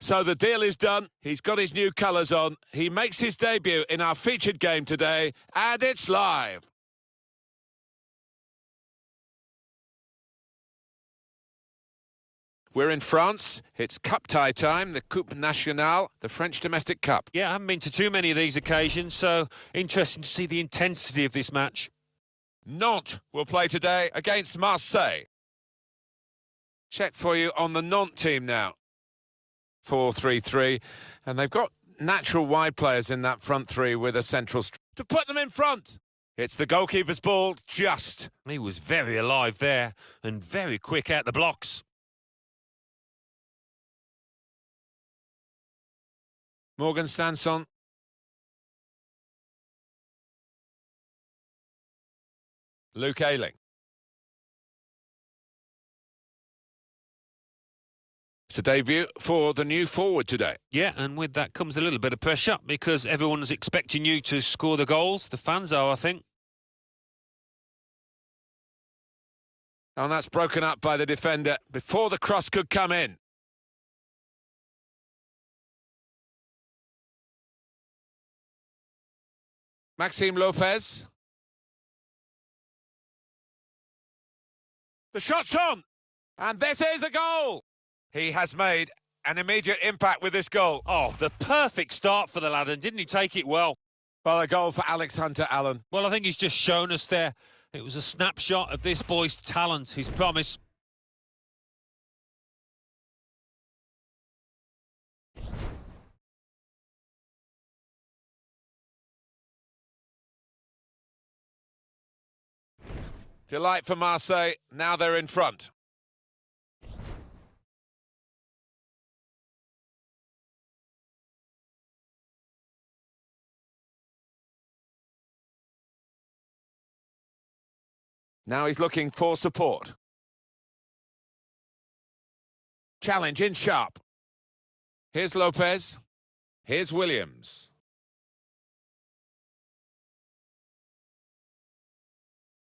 So the deal is done. He's got his new colours on. He makes his debut in our featured game today, and it's live. We're in France. It's cup tie time, the Coupe Nationale, the French domestic cup. Yeah, I haven't been to too many of these occasions, so interesting to see the intensity of this match. Nantes will play today against Marseille. Check for you on the Nantes team now. 4-3-3, and they've got natural wide players in that front three with a central to put them in front. It's the goalkeeper's ball, just. He was very alive there and very quick out the blocks. Morgan Sanson. Luke Ayling. It's a debut for the new forward today. Yeah, and with that comes a little bit of pressure because everyone's expecting you to score the goals. The fans are, I think. And that's broken up by the defender before the cross could come in. Maxime Lopez. The shot's on, and this is a goal. He has made an immediate impact with this goal. Oh, the perfect start for the lad, and didn't he take it well? Well, a goal for Alex Hunter, Alan. Well, I think he's just shown us there. It was a snapshot of this boy's talent, his promise. Delight for Marseille. Now they're in front. Now he's looking for support. Challenge in sharp. Here's Lopez. Here's Williams.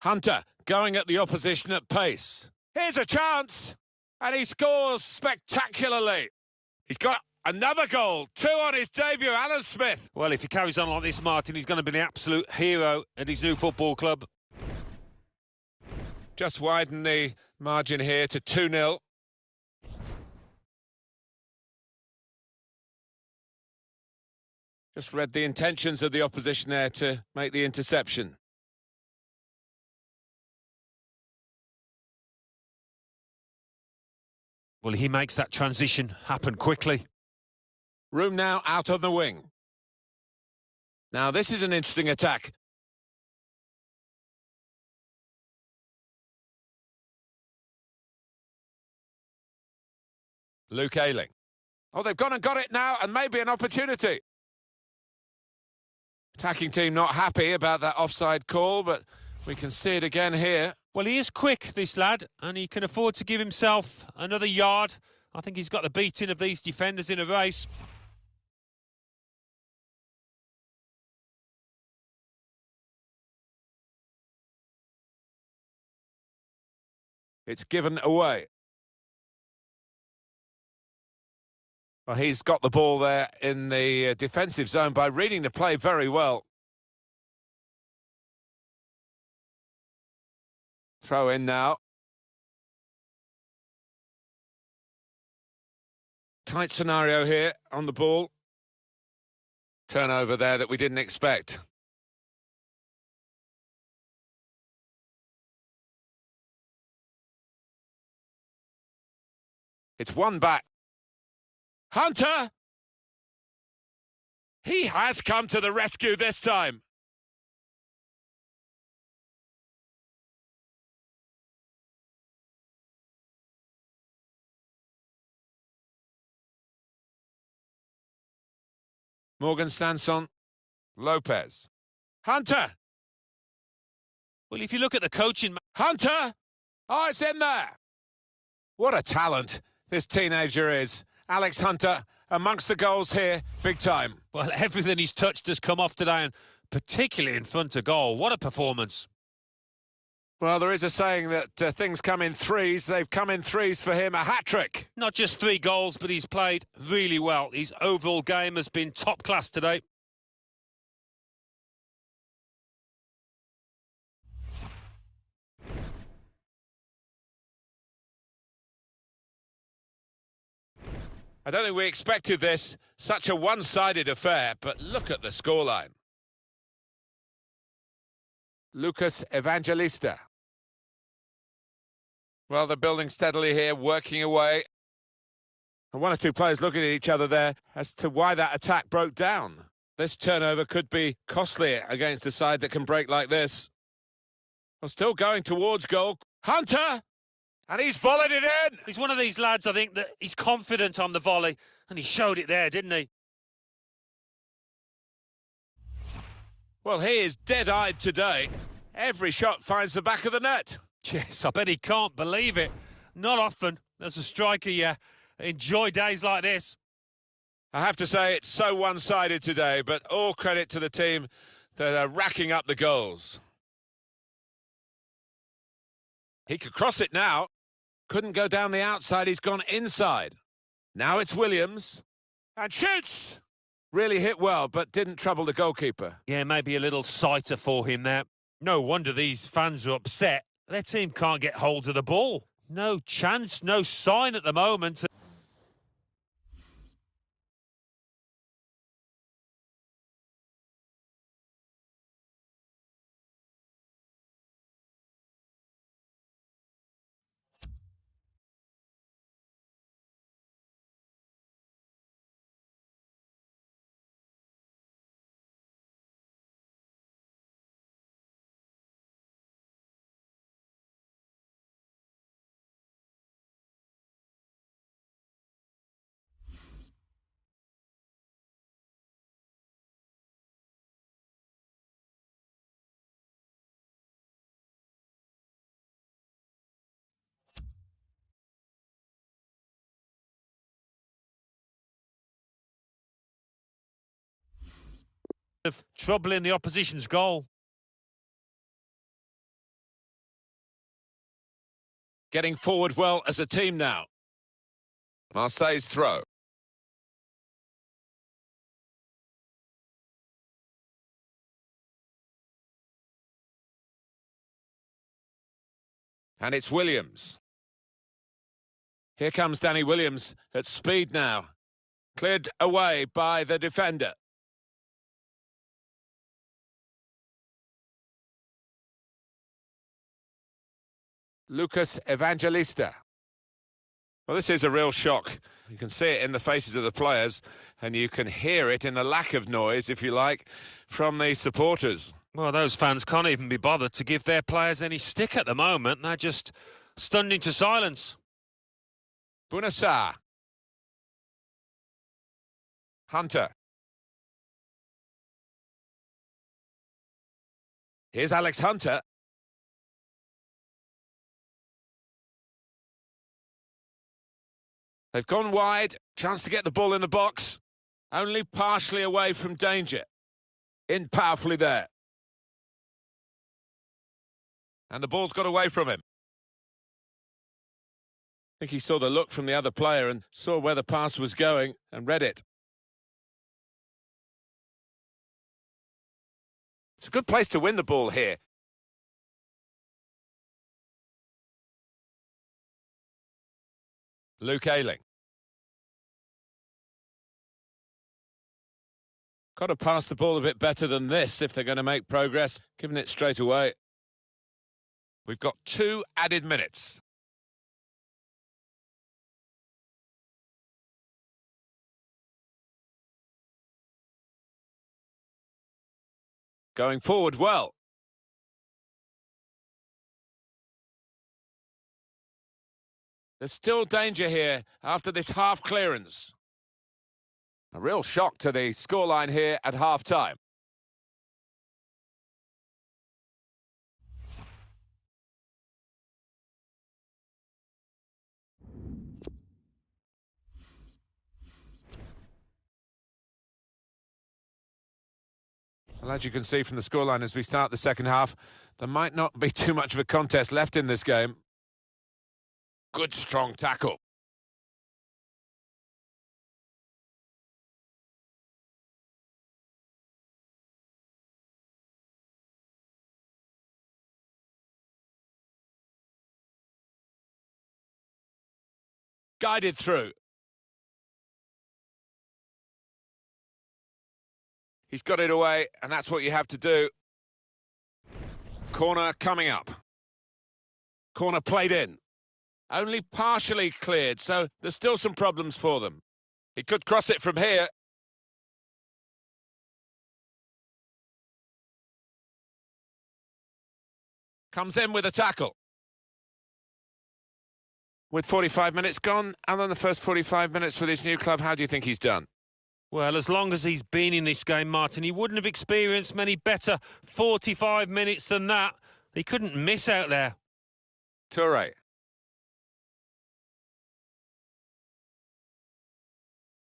Hunter going at the opposition at pace. Here's a chance, and he scores spectacularly. He's got another goal, 2 on his debut, Alan Smith. Well, if he carries on like this, Martin, he's going to be the absolute hero at his new football club. Just widen the margin here to 2-0. Just read the intentions of the opposition there to make the interception. Well, he makes that transition happen quickly. Room now out on the wing. Now, this is an interesting attack. Luke Ayling. Oh, they've gone and got it now, and maybe an opportunity. Attacking team not happy about that offside call, but we can see it again here. Well, he is quick, this lad, and he can afford to give himself another yard. I think he's got the beating of these defenders in a race. It's given away. Well, he's got the ball there in the defensive zone by reading the play very well. Throw in now. Tight scenario here on the ball. Turnover there that we didn't expect. It's one back. Hunter! He has come to the rescue this time. Morgan Sanson. Lopez. Hunter! Well, if you look at the coaching... Hunter! Oh, it's in there! What a talent this teenager is. Alex Hunter, amongst the goals here, big time. Well, everything he's touched has come off today, and particularly in front of goal. What a performance. Well, there is a saying that things come in threes. They've come in threes for him. A hat-trick. Not just 3 goals, but he's played really well. His overall game has been top class today. I don't think we expected this. Such a one-sided affair, but look at the scoreline. Lucas Evangelista. Well, they're building steadily here, working away. And one or two players looking at each other there as to why that attack broke down. This turnover could be costly against a side that can break like this. Well, still going towards goal. Hunter! And he's volleyed it in! He's one of these lads, I think, that he's confident on the volley, and he showed it there, didn't he? Well, he is dead-eyed today. Every shot finds the back of the net. Yes, I bet he can't believe it. Not often, as a striker, you enjoy days like this. I have to say, it's so one-sided today, but all credit to the team that are racking up the goals. He could cross it now. Couldn't go down the outside, he's gone inside. Now it's Williams. And shoots! Really hit well, but didn't trouble the goalkeeper. Yeah, maybe a little sighter for him there. No wonder these fans are upset. Their team can't get hold of the ball. No chance, no sign at the moment. Of trouble in the opposition's goal. Getting forward well as a team now. Marseille's throw. And it's Williams. Here comes Danny Williams at speed now. Cleared away by the defender. Lucas Evangelista. Well, this is a real shock. You can see it in the faces of the players, and you can hear it in the lack of noise, if you like, from the supporters. Well, those fans can't even be bothered to give their players any stick at the moment. They're just stunned into silence. Bunassar. Hunter. Here's Alex Hunter. They've gone wide. Chance to get the ball in the box. Only partially away from danger. In powerfully there. And the ball's got away from him. I think he saw the look from the other player and saw where the pass was going and read it. It's a good place to win the ball here. Luke Ayling. Got to pass the ball a bit better than this if they're going to make progress, giving it straight away. We've got 2 added minutes. Going forward well. There's still danger here after this half clearance. A real shock to the scoreline here at half-time. Well, as you can see from the scoreline as we start the second half, there might not be too much of a contest left in this game. Good, strong tackle. Guided through. He's got it away, and that's what you have to do. Corner coming up. Corner played in. Only partially cleared, so there's still some problems for them. He could cross it from here. Comes in with a tackle. With 45 minutes gone, Alan, the first 45 minutes with his new club, how do you think he's done? Well, as long as he's been in this game, Martin, he wouldn't have experienced many better 45 minutes than that. He couldn't miss out there. Toure.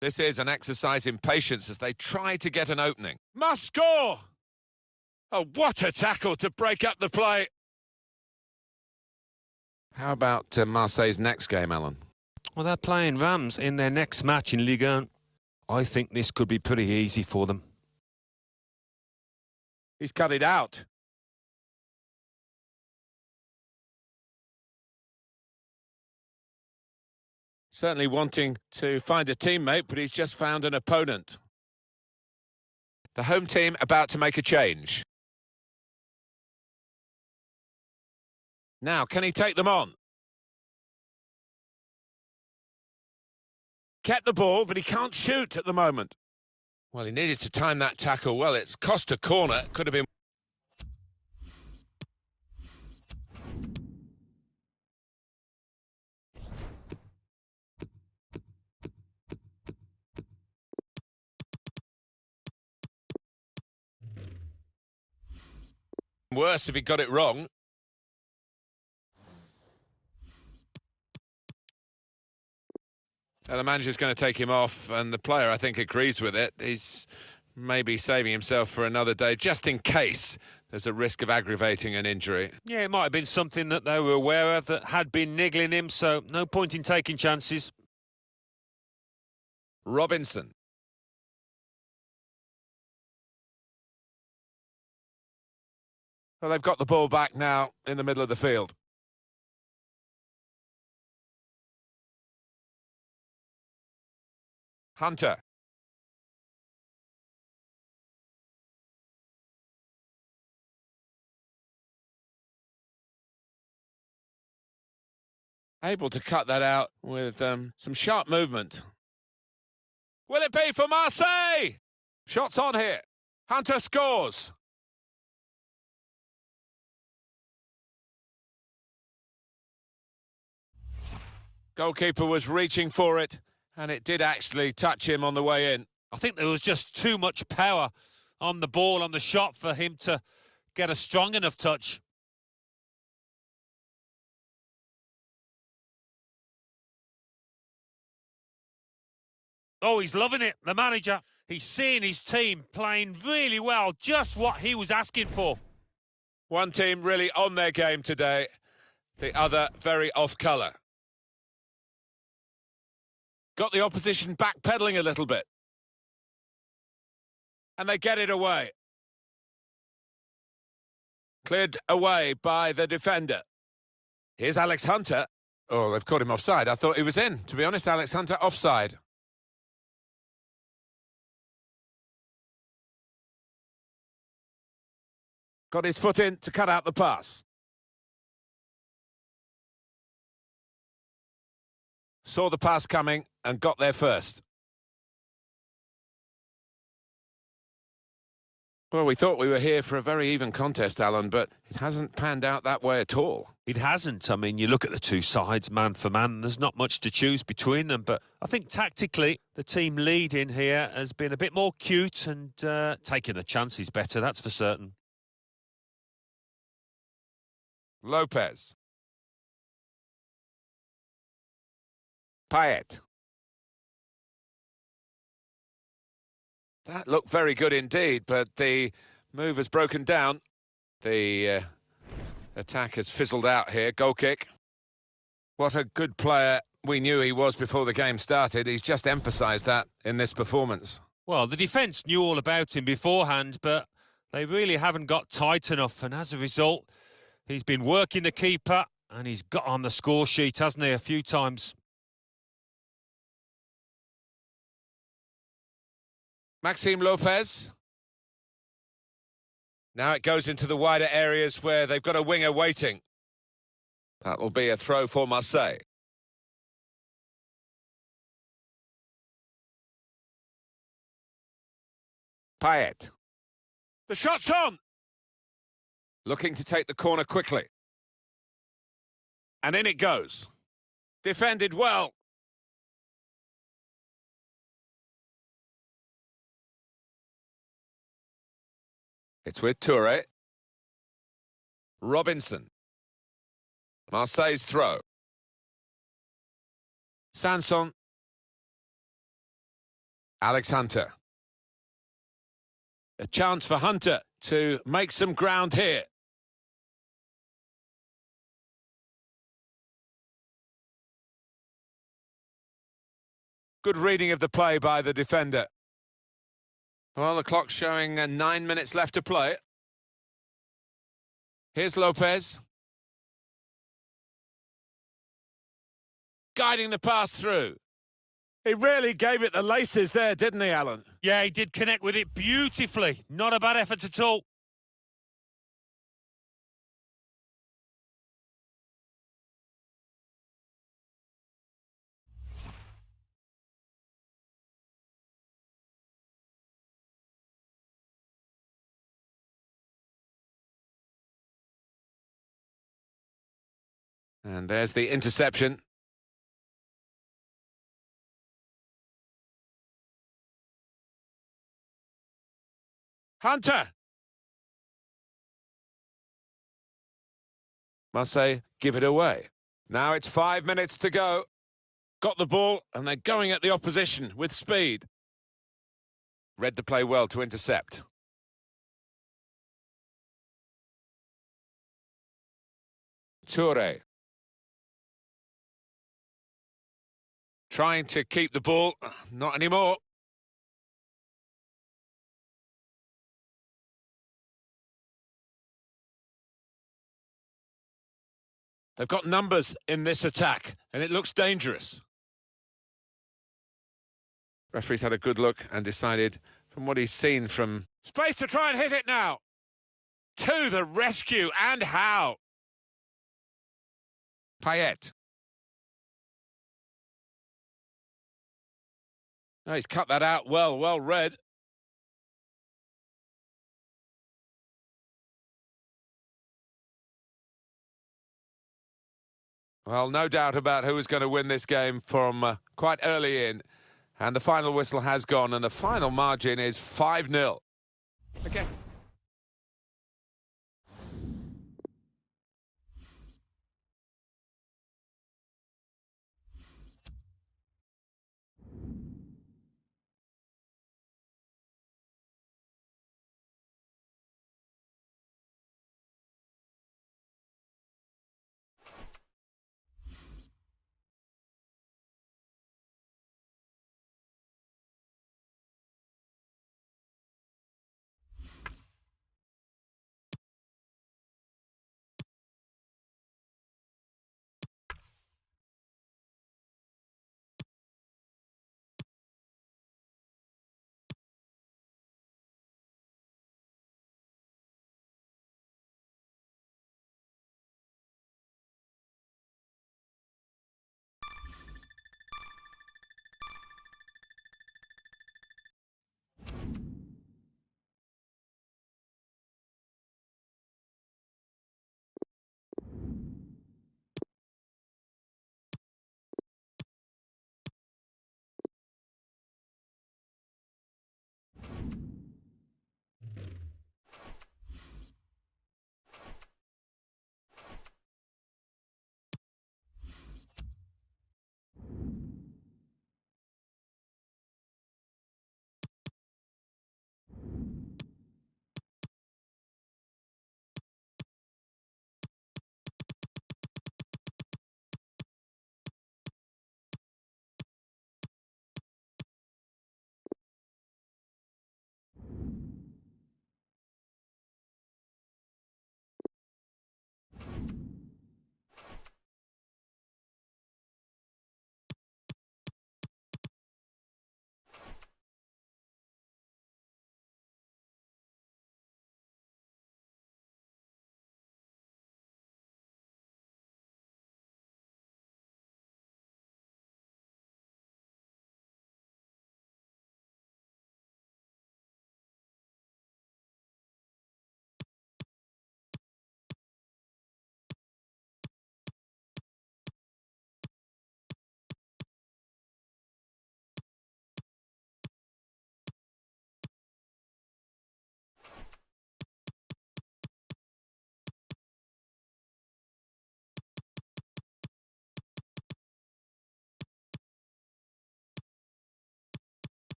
This is an exercise in patience as they try to get an opening. Must score! Oh, what a tackle to break up the play. How about Marseille's next game, Alan? Well, they're playing Rams in their next match in Ligue 1. I think this could be pretty easy for them. He's cut it out. Certainly wanting to find a teammate, but he's just found an opponent. The home team about to make a change. Now, can he take them on? Kept the ball, but he can't shoot at the moment. Well, he needed to time that tackle well. It's cost a corner. Could have been. Worse if he got it wrong. Now the manager's going to take him off, and the player, I think, agrees with it. He's maybe saving himself for another day, just in case there's a risk of aggravating an injury. Yeah, it might have been something that they were aware of that had been niggling him, so no point in taking chances. Robinson. Well, they've got the ball back now in the middle of the field. Hunter. Able to cut that out with some sharp movement. Will it be for Marseille? Shots on here. Hunter scores. Goalkeeper was reaching for it, and it did actually touch him on the way in. I think there was just too much power on the ball, on the shot, for him to get a strong enough touch. Oh, he's loving it, the manager. He's seeing his team playing really well, just what he was asking for. One team really on their game today, the other very off colour. Got the opposition backpedaling a little bit. And they get it away. Cleared away by the defender. Here's Alex Hunter. Oh, they've caught him offside. I thought he was in. To be honest, Alex Hunter offside. Got his foot in to cut out the pass. Saw the pass coming and got there first. Well, we thought we were here for a very even contest, Alan, but it hasn't panned out that way at all. It hasn't. I mean, you look at the two sides, man for man, there's not much to choose between them, but I think tactically the team leading here has been a bit more cute and taking the chances better, that's for certain. Lopez. Payet. That looked very good indeed, but the Move has broken down. The attack has fizzled out here. Goal kick. What a good player we knew he was before the game started. He's just emphasised that in this performance. Well, the defence knew all about him beforehand, but they really haven't got tight enough. And as a result, he's been working the keeper and he's got on the score sheet, hasn't he, a few times. Maxime Lopez. Now it goes into the wider areas where they've got a winger waiting. That will be a throw for Marseille. Payet. The shot's on! Looking to take the corner quickly. And in it goes. Defended well. It's with Touré. Robinson. Marseille's throw. Sanson. Alex Hunter. A chance for Hunter to make some ground here. Good reading of the play by the defender. Well, the clock's showing 9 minutes left to play. Here's Lopez. Guiding the pass through. He really gave it the laces there, didn't he, Alan? Yeah, he did connect with it beautifully. Not a bad effort at all. And there's the interception. Hunter! Marseille give it away. Now it's 5 minutes to go. Got the ball and they're going at the opposition with speed. Read the play well to intercept. Touré. Trying to keep the ball. Not anymore. They've got numbers in this attack, and it looks dangerous. Referee's had a good look and decided, from what he's seen from... Space to try and hit it now! To the rescue, and how? Payet. Oh, he's cut that out well read. Well, no doubt about who is going to win this game from quite early in. And the final whistle has gone, and the final margin is 5-0. Okay.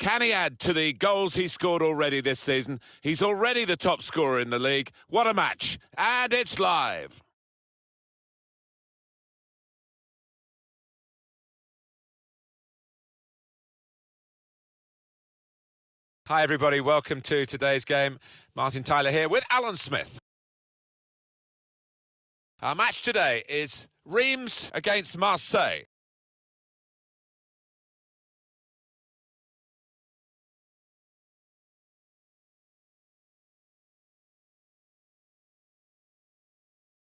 Can he add to the goals he's scored already this season? He's already the top scorer in the league. What a match. And it's live. Hi everybody, welcome to today's game. Martin Tyler here with Alan Smith. Our match today is Reims against Marseille.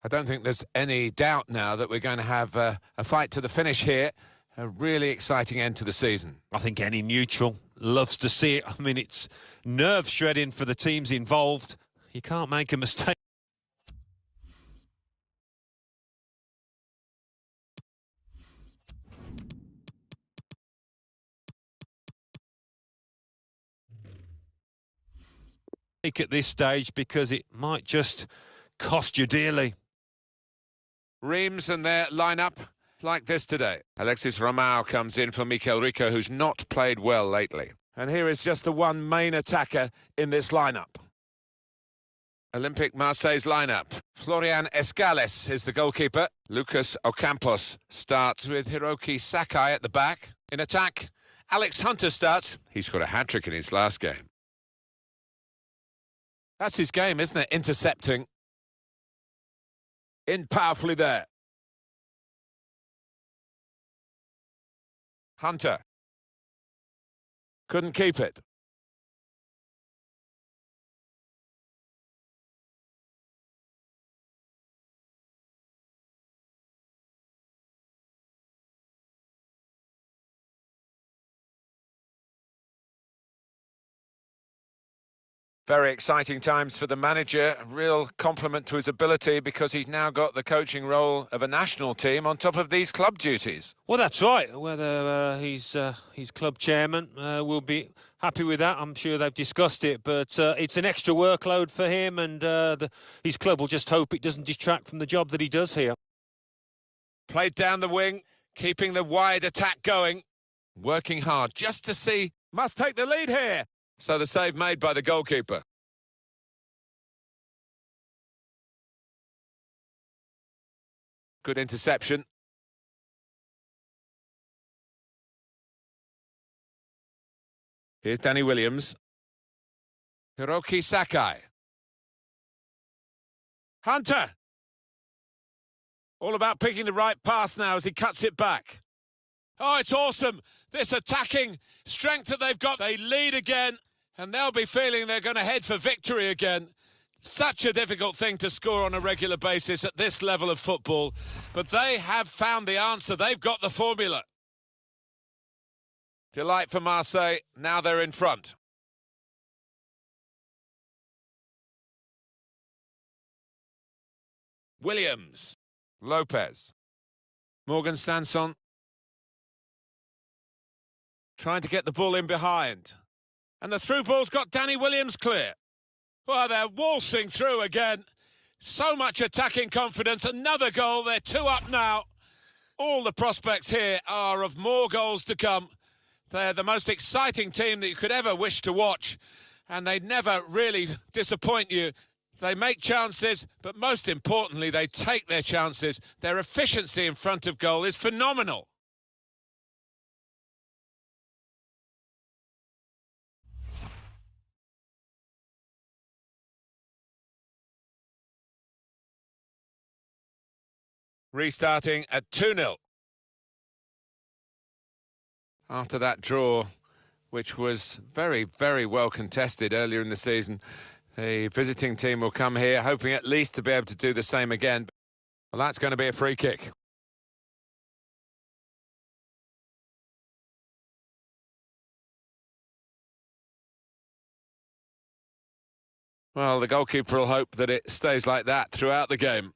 I don't think there's any doubt now that we're going to have a fight to the finish here. A really exciting end to the season. I think any neutral loves to see it. I mean, it's nerve-shredding for the teams involved. You can't make a mistake. At this stage, because it might just cost you dearly. Reims and their lineup like this today. Alexis Romao comes in for Mikel Rico, who's not played well lately. And here is just the one main attacker in this lineup. Olympique Marseille's lineup. Florian Escales is the goalkeeper. Lucas Ocampos starts with Hiroki Sakai at the back. In attack, Alex Hunter starts. He's got a hat-trick in his last game. That's his game, isn't it? Intercepting. In powerfully there. Hunter. Couldn't keep it. Very exciting times for the manager. A real compliment to his ability because he's now got the coaching role of a national team on top of these club duties. Well, that's right. Whether he's club chairman will be happy with that. I'm sure they've discussed it, but it's an extra workload for him, and his club will just hope it doesn't distract from the job that he does here. Played down the wing, keeping the wide attack going. Working hard just to see. Must take the lead here. So the save made by the goalkeeper. Good interception. Here's Danny Williams. Hiroki Sakai. Hunter. All about picking the right pass now as he cuts it back. Oh, it's awesome. This attacking strength that they've got. They lead again, and they'll be feeling they're going to head for victory again. Such a difficult thing to score on a regular basis at this level of football. But they have found the answer. They've got the formula. Delight for Marseille. Now they're in front. Williams. Lopez. Morgan Sanson. Trying to get the ball in behind. And the through ball's got Danny Williams clear. Well, they're waltzing through again. So much attacking confidence. Another goal. They're 2 up now. All the prospects here are of more goals to come. They're the most exciting team that you could ever wish to watch. And they never really disappoint you. They make chances, but most importantly, they take their chances. Their efficiency in front of goal is phenomenal. Restarting at 2-0. After that draw, which was very, very well contested earlier in the season, the visiting team will come here hoping at least to be able to do the same again. Well, that's going to be a free kick. Well, the goalkeeper will hope that it stays like that throughout the game.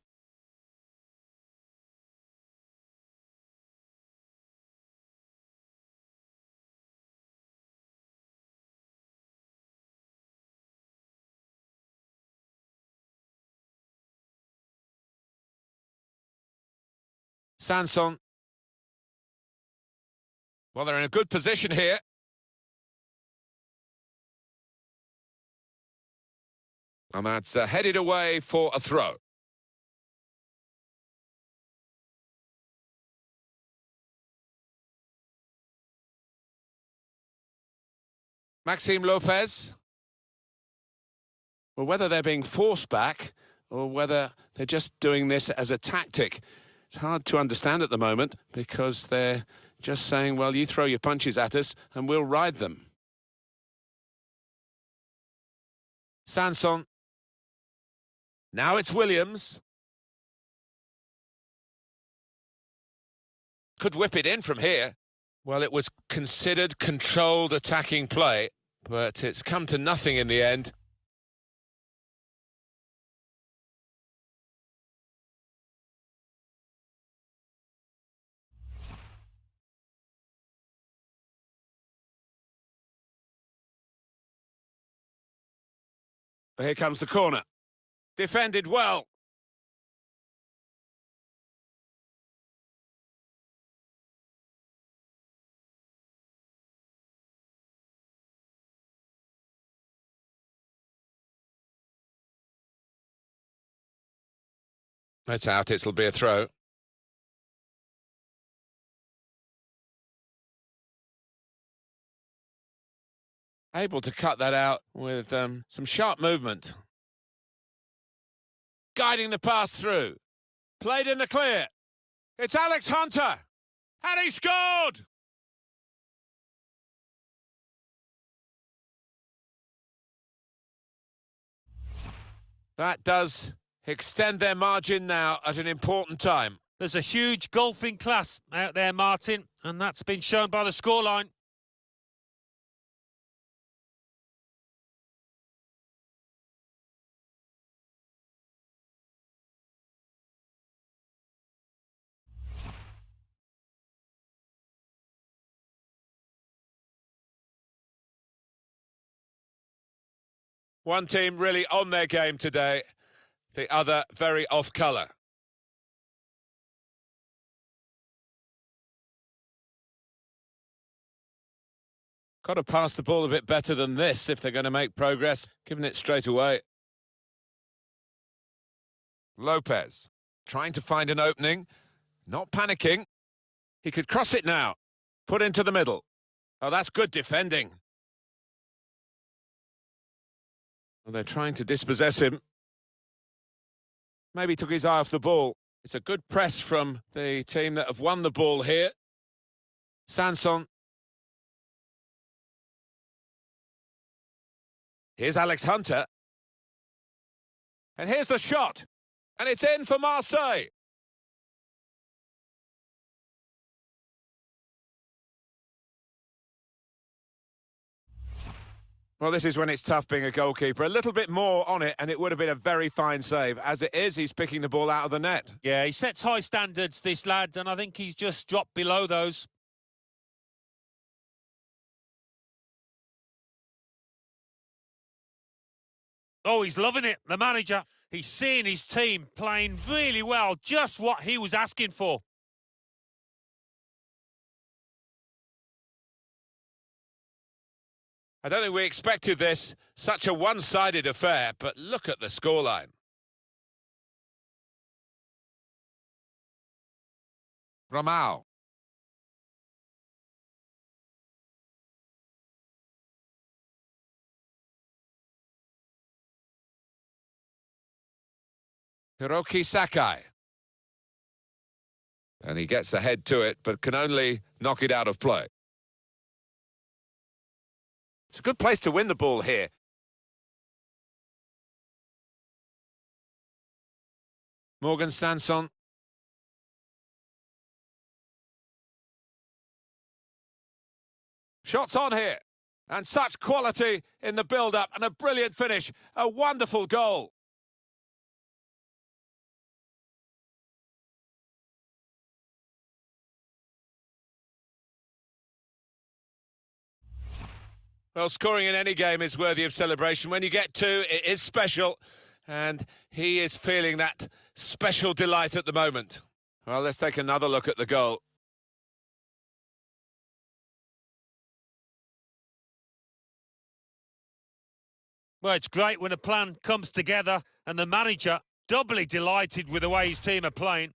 Sanson. Well, they're in a good position here. And that's headed away for a throw. Maxime Lopez. Well, whether they're being forced back or whether they're just doing this as a tactic, it's hard to understand at the moment, because they're just saying, well, you throw your punches at us and we'll ride them. Sanson. Now it's Williams. Could whip it in from here. Well, it was considered controlled attacking play, but it's come to nothing in the end. Here comes the corner. Defended well. That's out, it'll be a throw. Able to cut that out with some sharp movement. Guiding the pass through. Played in the clear. It's Alex Hunter. And he scored! That does extend their margin now at an important time. There's a huge golfing class out there, Martin, and that's been shown by the scoreline. One team really on their game today, the other very off colour. Got to pass the ball a bit better than this if they're going to make progress, giving it straight away. Lopez, trying to find an opening, not panicking. He could cross it now, put into the middle. Oh, that's good defending. Well, they're trying to dispossess him. Maybe took his eye off the ball. It's a good press from the team that have won the ball here. Sanson. Here's Alex Hunter. And here's the shot. And it's in for Marseille. Well, this is when it's tough being a goalkeeper. A little bit more on it, and it would have been a very fine save. As it is, he's picking the ball out of the net. Yeah, he sets high standards, this lad, and I think he's just dropped below those. Oh, he's loving it, the manager. He's seeing his team playing really well, just what he was asking for. I don't think we expected this, such a one-sided affair, but look at the scoreline. Ramao. Hiroki Sakai. And he gets ahead to it, but can only knock it out of play. It's a good place to win the ball here. Morgan Sanson. Shots on here. And such quality in the build-up and a brilliant finish. A wonderful goal. Well, scoring in any game is worthy of celebration. When you get two, it is special, and he is feeling that special delight at the moment. Well, let's take another look at the goal. Well, it's great when a plan comes together and the manager doubly delighted with the way his team are playing.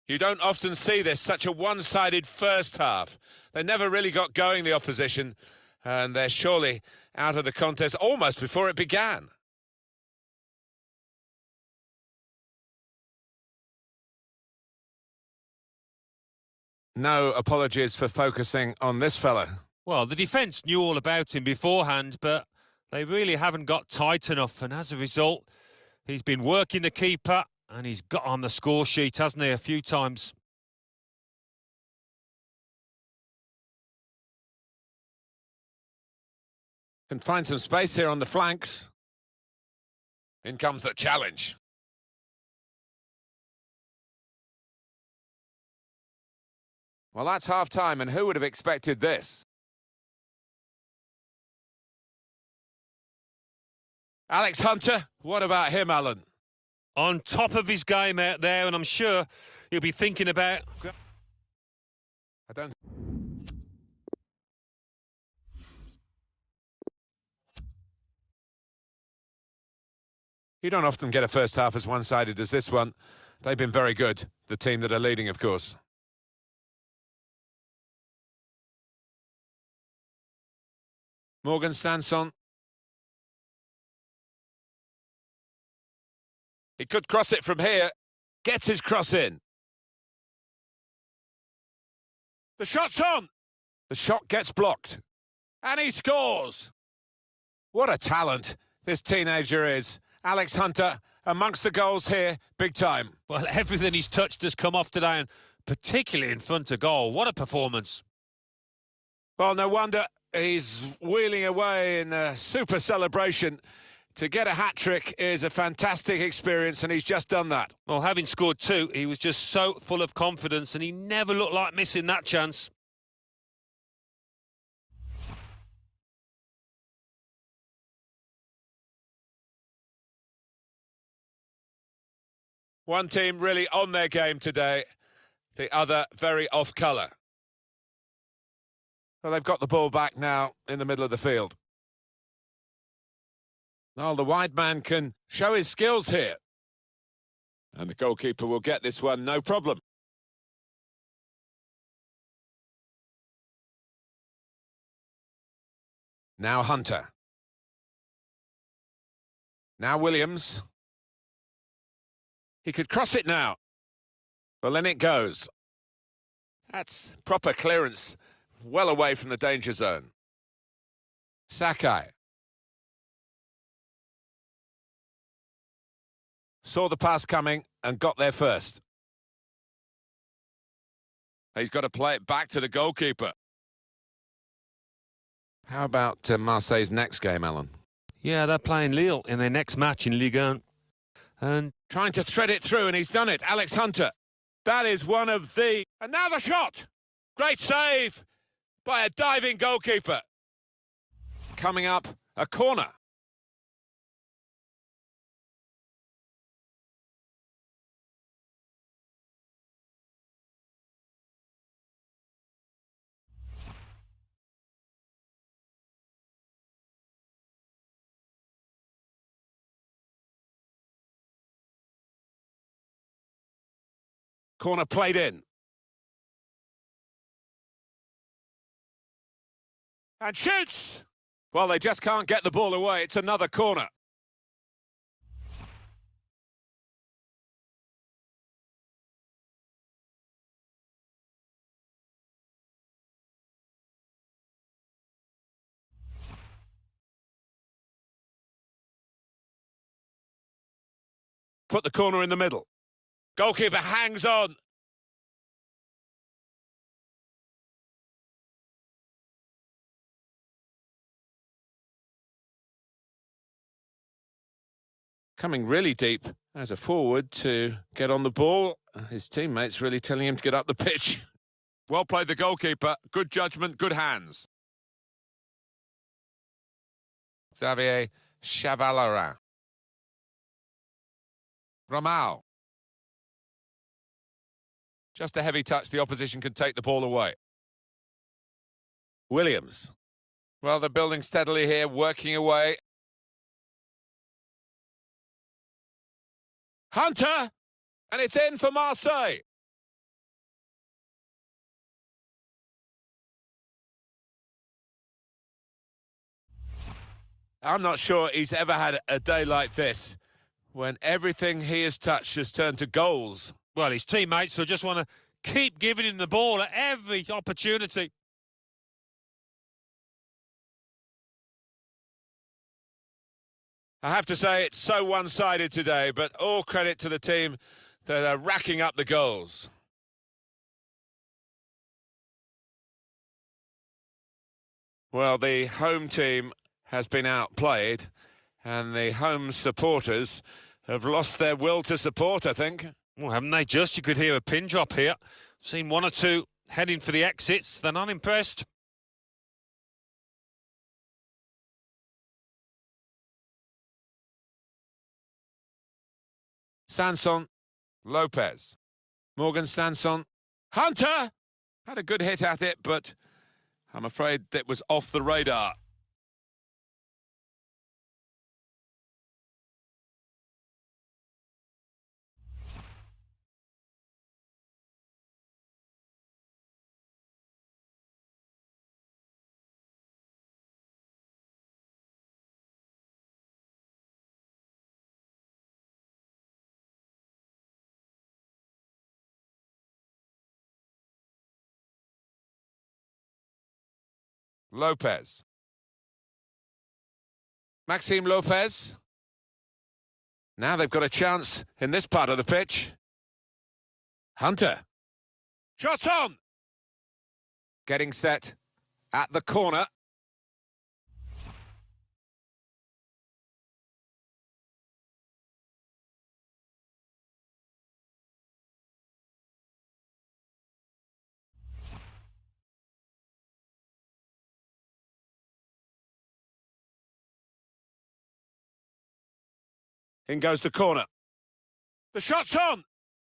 You don't often see this, such a one-sided first half. They never really got going, the opposition, and they're surely out of the contest almost before it began. No apologies for focusing on this fella. Well, the defence knew all about him beforehand, but they really haven't got tight enough, and as a result, he's been working the keeper, and he's got on the score sheet, hasn't he, a few times. Can find some space here on the flanks. In comes the challenge. Well, that's half-time, and who would have expected this? Alex Hunter, what about him, Alan? On top of his game out there, and I'm sure he'll be thinking about... I don't... You don't often get a first half as one-sided as this one. They've been very good, the team that are leading, of course. Morgan Sanson. He could cross it from here. Gets his cross in. The shot's on. The shot gets blocked. And he scores. What a talent this teenager is. Alex Hunter amongst the goals here, big time. Well, everything he's touched has come off today, and particularly in front of goal. What a performance. Well, no wonder he's wheeling away in a super celebration. To get a hat-trick is a fantastic experience, and he's just done that. Well, having scored two, he was just so full of confidence, and he never looked like missing that chance. One team really on their game today, the other very off-colour. Well, they've got the ball back now in the middle of the field. Well, the wide man can show his skills here. And the goalkeeper will get this one, no problem. Now Hunter. Now Williams. He could cross it now. Well, then it goes. That's proper clearance, well away from the danger zone. Sakai. Saw the pass coming and got there first. He's got to play it back to the goalkeeper. How about Marseille's next game, Alan? Yeah, they're playing Lille in their next match in Ligue 1. And trying to thread it through, and he's done it. Alex Hunter. That is one of the... And now the shot! Great save by a diving goalkeeper. Coming up, a corner. Corner played in. And shoots! Well, they just can't get the ball away. It's another corner. Put the corner in the middle. Goalkeeper hangs on. Coming really deep as a forward to get on the ball. His teammates really telling him to get up the pitch. Well played, the goalkeeper. Good judgment, good hands. Xavier Chavalerin. Ramal. Just a heavy touch, the opposition can take the ball away. Williams. Well, they're building steadily here, working away. Hunter! And it's in for Marseille. I'm not sure he's ever had a day like this, when everything he has touched has turned to goals. Well, his teammates will just want to keep giving him the ball at every opportunity. I have to say it's so one-sided today, but all credit to the team that are racking up the goals. Well, the home team has been outplayed, and the home supporters have lost their will to support, I think. Well, haven't they just? You could hear a pin drop here. Seen one or two heading for the exits. They're not impressed. Sanson, Lopez, Morgan Sanson, Hunter! Had a good hit at it, but I'm afraid that was off the radar. Lopez. Maxime Lopez. Now they've got a chance in this part of the pitch. Hunter. Shot on! Getting set at the corner. In goes the corner. The shot's on!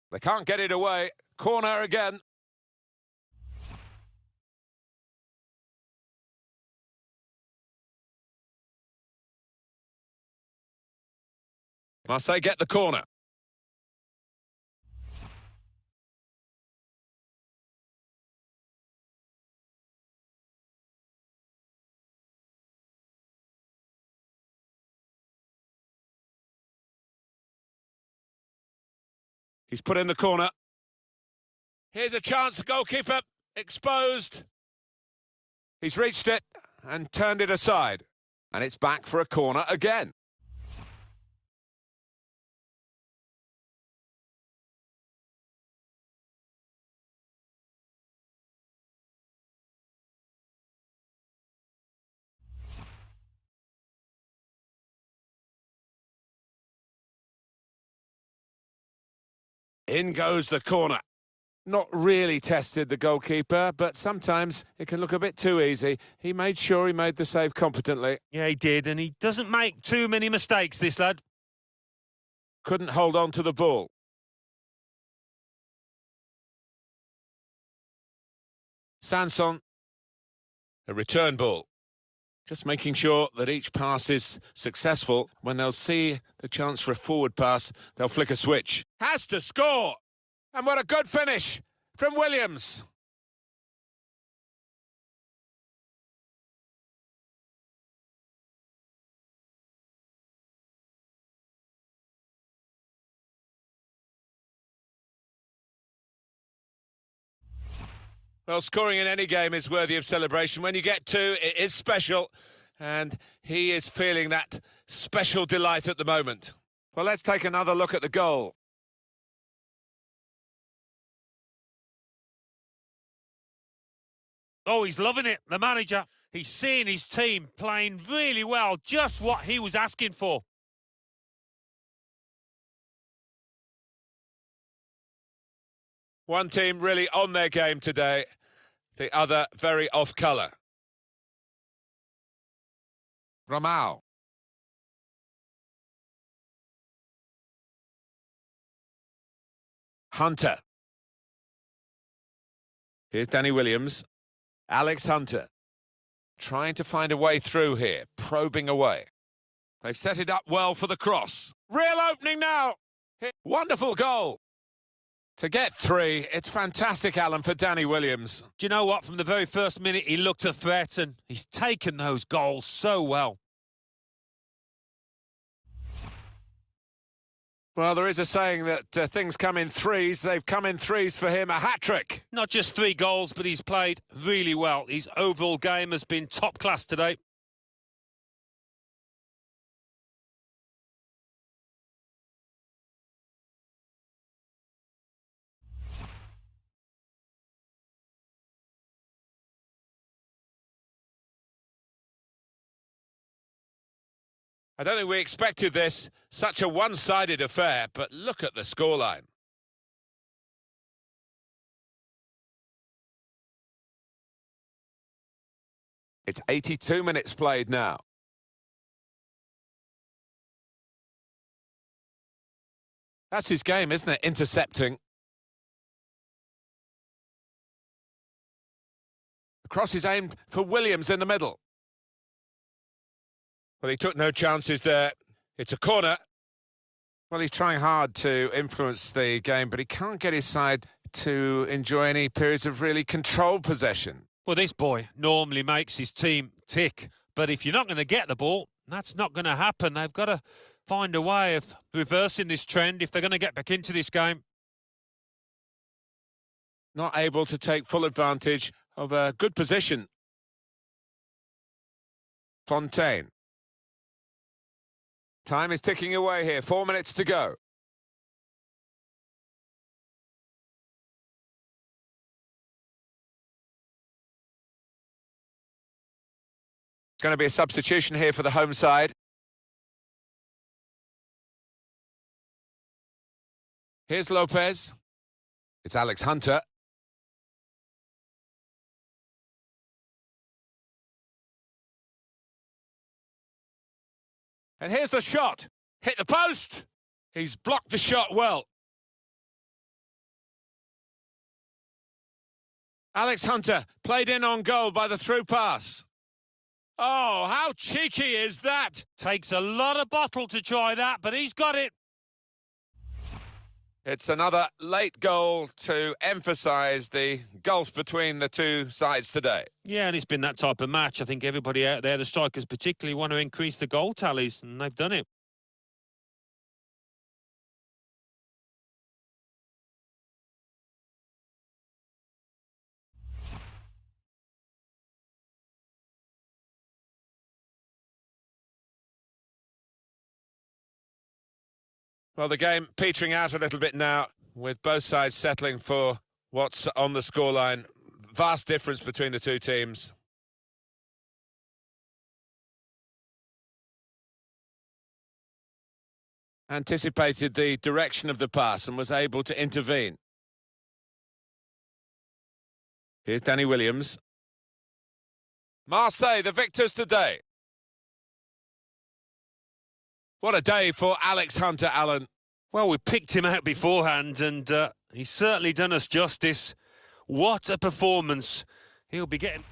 They can't get it away. Corner again. Marseille get the corner. He's put in the corner. Here's a chance, the goalkeeper exposed. He's reached it and turned it aside. And it's back for a corner again. In goes the corner. Not really tested the goalkeeper, but sometimes it can look a bit too easy. He made sure he made the save competently. Yeah, he did, and he doesn't make too many mistakes, this lad. Couldn't hold on to the ball. Sanson. A return ball. Just making sure that each pass is successful. When they'll see the chance for a forward pass, they'll flick a switch. Has to score! And what a good finish from Williams. Well, scoring in any game is worthy of celebration. When you get two, it is special. And he is feeling that special delight at the moment. Well, let's take another look at the goal. Oh, he's loving it, the manager. He's seeing his team playing really well, just what he was asking for. One team really on their game today, the other very off colour. Ramao. Hunter. Here's Danny Williams. Alex Hunter. Trying to find a way through here, probing away. They've set it up well for the cross. Real opening now. Wonderful goal. To get 3, it's fantastic, Alan, for Danny Williams. Do you know what? From the very first minute, he looked a threat, and he's taken those goals so well. Well, there is a saying that things come in threes. They've come in threes for him, a hat-trick. Not just 3 goals, but he's played really well. His overall game has been top class today. I don't think we expected this, such a one-sided affair, but look at the scoreline. It's 82 minutes played now. That's his game, isn't it? Intercepting. The cross is aimed for Williams in the middle. Well, he took no chances there. It's a corner. Well, he's trying hard to influence the game, but he can't get his side to enjoy any periods of really controlled possession. Well, this boy normally makes his team tick, but if you're not going to get the ball, that's not going to happen. They've got to find a way of reversing this trend if they're going to get back into this game. Not able to take full advantage of a good position. Fontaine. Time is ticking away here, 4 minutes to go. Going to be a substitution here for the home side. Here's Lopez. It's Alex Hunter. And here's the shot. Hit the post. He's blocked the shot well. Alex Hunter played in on goal by the through pass. Oh, how cheeky is that? Takes a lot of bottle to try that, but he's got it. It's another late goal to emphasise the gulf between the two sides today. Yeah, and it's been that type of match. I think everybody out there, the strikers particularly, want to increase the goal tallies, and they've done it. Well, the game petering out a little bit now, with both sides settling for what's on the scoreline. Vast difference between the two teams. Anticipated the direction of the pass and was able to intervene. Here's Danny Williams. Marseille, the victors today. What a day for Alex Hunter, Alan. Well, we picked him out beforehand, and he's certainly done us justice. What a performance. He'll be getting...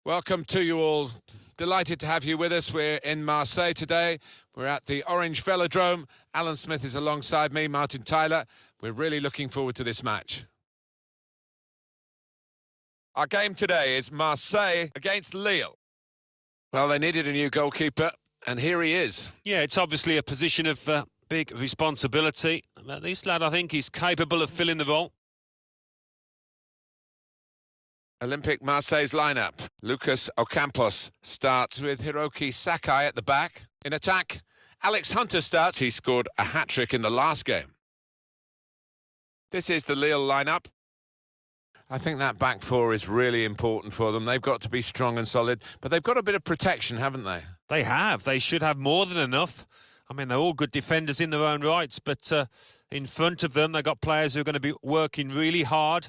Welcome to you all. Delighted to have you with us. We're in Marseille today. We're at the Orange Velodrome. Alan Smith is alongside me, Martin Tyler. We're really looking forward to this match. Our game today is Marseille against Lille. Well, they needed a new goalkeeper, and here he is. Yeah, it's obviously a position of big responsibility. But this lad, I think, is capable of filling the role. Olympique Marseille's lineup. Lucas Ocampos starts with Hiroki Sakai at the back. In attack, Alex Hunter starts. He scored a hat-trick in the last game. This is the Lille lineup. I think that back four is really important for them. They've got to be strong and solid, but they've got a bit of protection, haven't they? They have. They should have more than enough. I mean, they're all good defenders in their own rights, but in front of them, they've got players who are going to be working really hard.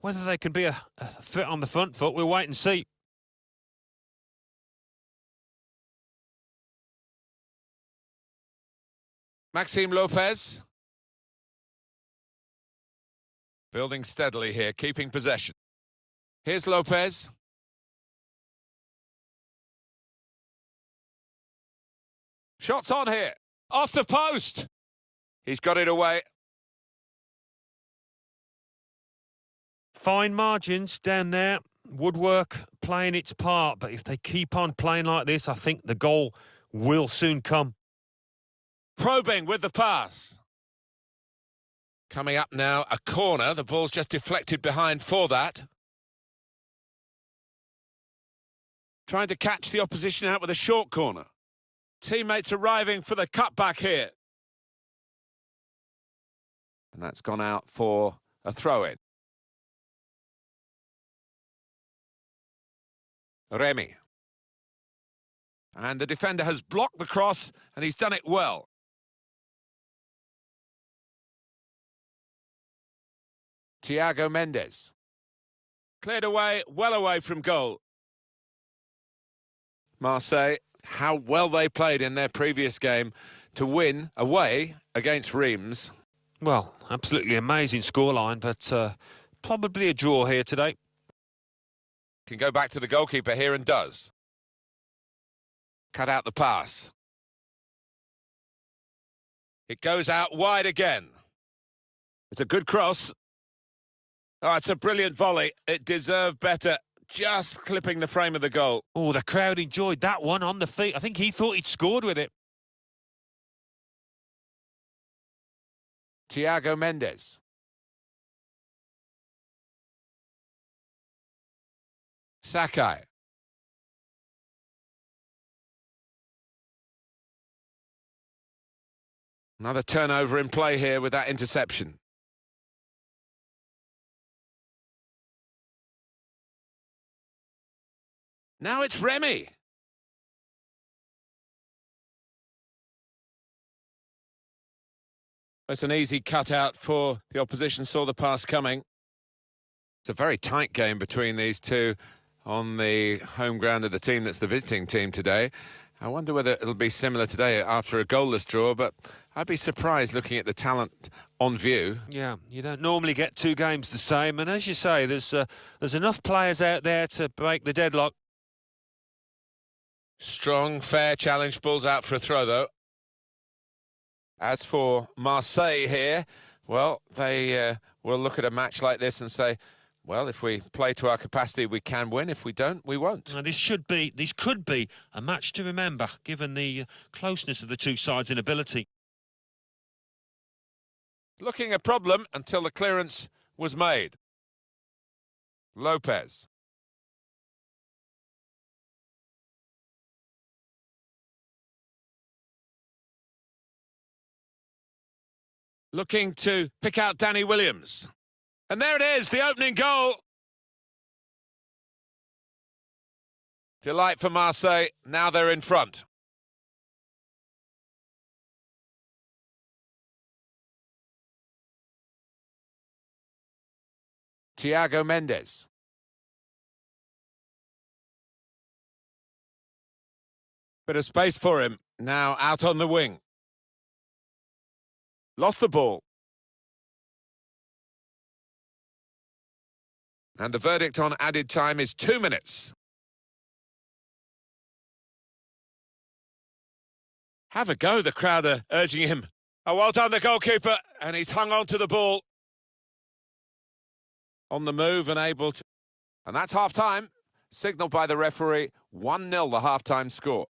Whether they can be a fit on the front foot, we'll wait and see. Maxime Lopez. Building steadily here, keeping possession. Here's Lopez. Shots on here. Off the post. He's got it away. Fine margins down there. Woodwork playing its part, but if they keep on playing like this, I think the goal will soon come. Probing with the pass. Coming up now, a corner. The ball's just deflected behind for that. Trying to catch the opposition out with a short corner. Teammates arriving for the cutback here. And that's gone out for a throw-in. Remy. And the defender has blocked the cross, and he's done it well. Thiago Mendes. Cleared away, well away from goal. Marseille, how well they played in their previous game to win away against Reims. Well, absolutely amazing scoreline, but probably a draw here today. Can go back to the goalkeeper here and does. Cut out the pass. It goes out wide again. It's a good cross. Oh, it's a brilliant volley. It deserved better. Just clipping the frame of the goal. Oh, the crowd enjoyed that one on the feet. I think he thought he'd scored with it. Thiago Mendes. Sakai. Another turnover in play here with that interception. Now it's Remy. It's an easy cutout for the opposition, saw the pass coming. It's a very tight game between these two on the home ground of the team that's the visiting team today. I wonder whether it'll be similar today after a goalless draw, but I'd be surprised looking at the talent on view. Yeah, you don't normally get two games the same, and as you say, there's enough players out there to break the deadlock. Strong, fair challenge, ball's out for a throw, though. As for Marseille here, well, they will look at a match like this and say, well, if we play to our capacity, we can win. If we don't, we won't. Now, this could be a match to remember, given the closeness of the two sides in ability. Looking a problem until the clearance was made. Lopez. Looking to pick out Danny Williams. And there it is, the opening goal. Delight for Marseille, now they're in front. Thiago Mendes. Bit of space for him, now out on the wing. Lost the ball. And the verdict on added time is 2 minutes. Have a go, the crowd are urging him. Oh, well done, the goalkeeper, and he's hung on to the ball. On the move and able to... And that's half-time, signalled by the referee, 1-0 the half-time score.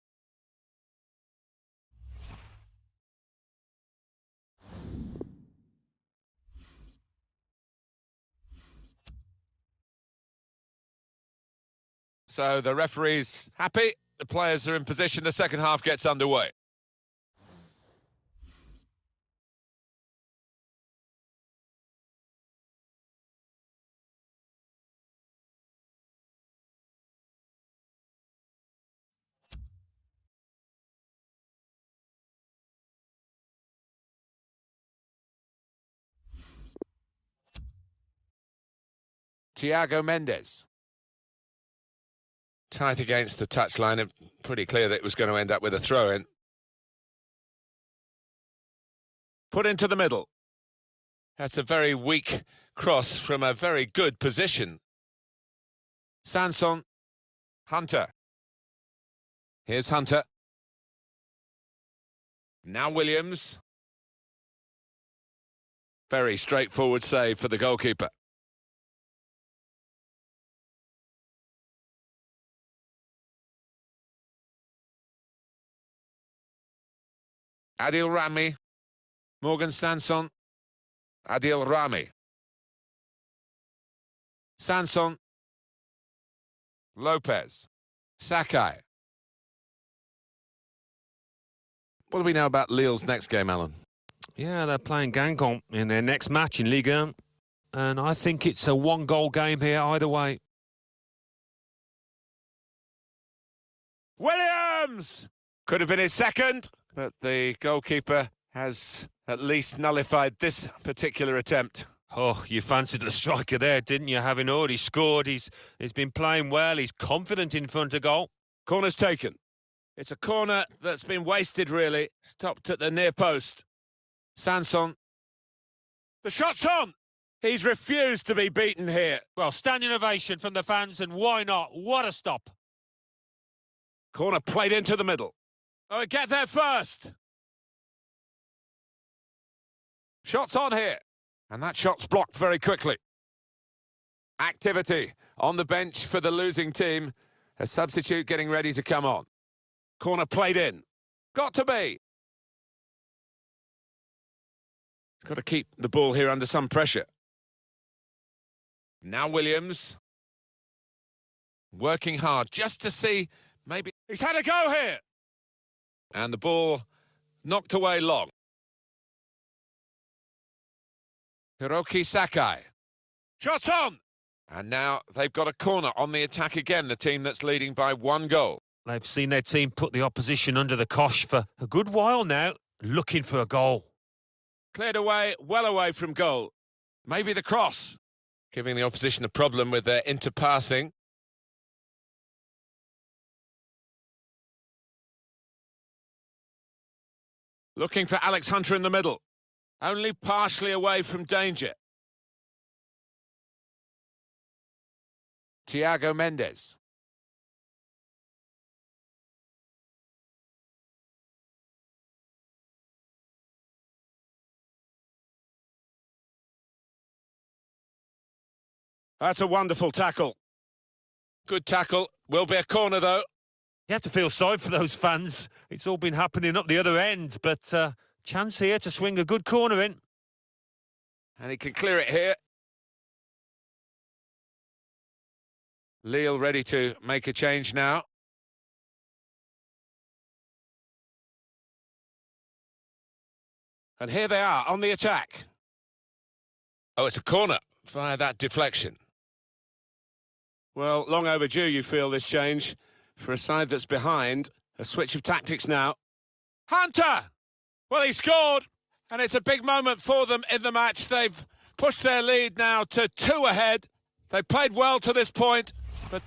So the referee's happy, the players are in position, the second half gets underway. Thiago Mendes. Tight against the touchline, and pretty clear that it was going to end up with a throw-in. Put into the middle. That's a very weak cross from a very good position. Sanson. Hunter. Here's Hunter. Now Williams. Very straightforward save for the goalkeeper. Adil Rami. Morgan Sanson. Adil Rami. Sanson. Lopez. Sakai. What do we know about Lille's next game, Alan? Yeah, they're playing Guingamp in their next match in Ligue 1. And I think it's a one-goal game here either way. Williams! Could have been his second, but the goalkeeper has at least nullified this particular attempt. Oh, you fancied the striker there, didn't you? Having already scored, he's been playing well. He's confident in front of goal. Corner's taken. It's a corner that's been wasted, really. Stopped at the near post. Sanson. The shot's on! He's refused to be beaten here. Well, standing ovation from the fans, and why not? What a stop. Corner played into the middle. Oh, get there first. Shot's on here. And that shot's blocked very quickly. Activity on the bench for the losing team. A substitute getting ready to come on. Corner played in. Got to be. He's got to keep the ball here under some pressure. Now Williams. Working hard just to see maybe... He's had a go here. And the ball knocked away long. Hiroki Sakai. Shot on! And now they've got a corner on the attack again, the team that's leading by 1 goal. They've seen their team put the opposition under the cosh for a good while now, looking for a goal. Cleared away, well away from goal. Maybe the cross, giving the opposition a problem with their interpassing. Looking for Alex Hunter in the middle. Only partially away from danger. Thiago Mendes. That's a wonderful tackle. Good tackle. Will be a corner, though. You have to feel sorry for those fans. It's all been happening up the other end, but chance here to swing a good corner in. And he can clear it here. Lille ready to make a change now. And here they are on the attack. Oh, it's a corner via that deflection. Well, long overdue, you feel, this change. For a side that's behind, a switch of tactics now. Hunter! Well, he scored, and it's a big moment for them in the match. They've pushed their lead now to 2 ahead. They've played well to this point, but...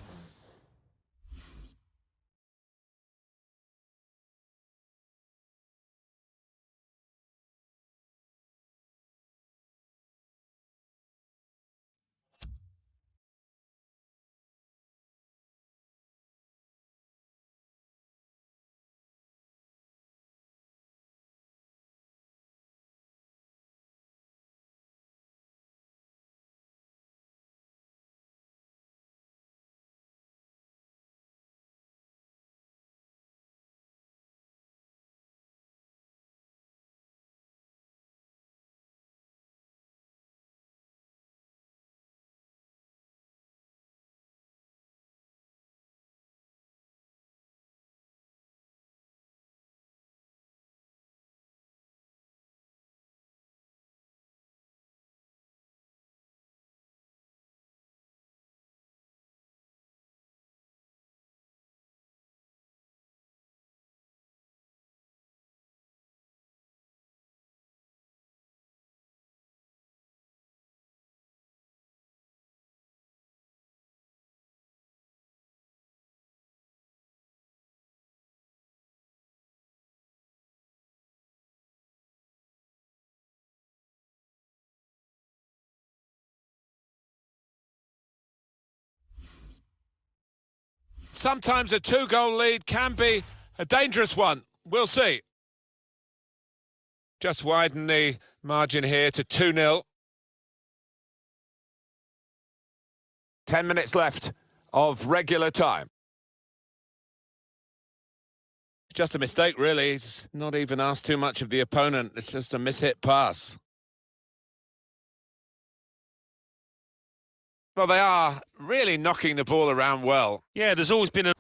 sometimes a two-goal lead can be a dangerous one. We'll see. Just widen the margin here to 2-0. 10 minutes left of regular time. It's just a mistake, really. He's not even asked too much of the opponent. It's just a mishit pass. Well, they are really knocking the ball around well. Yeah, there's always been an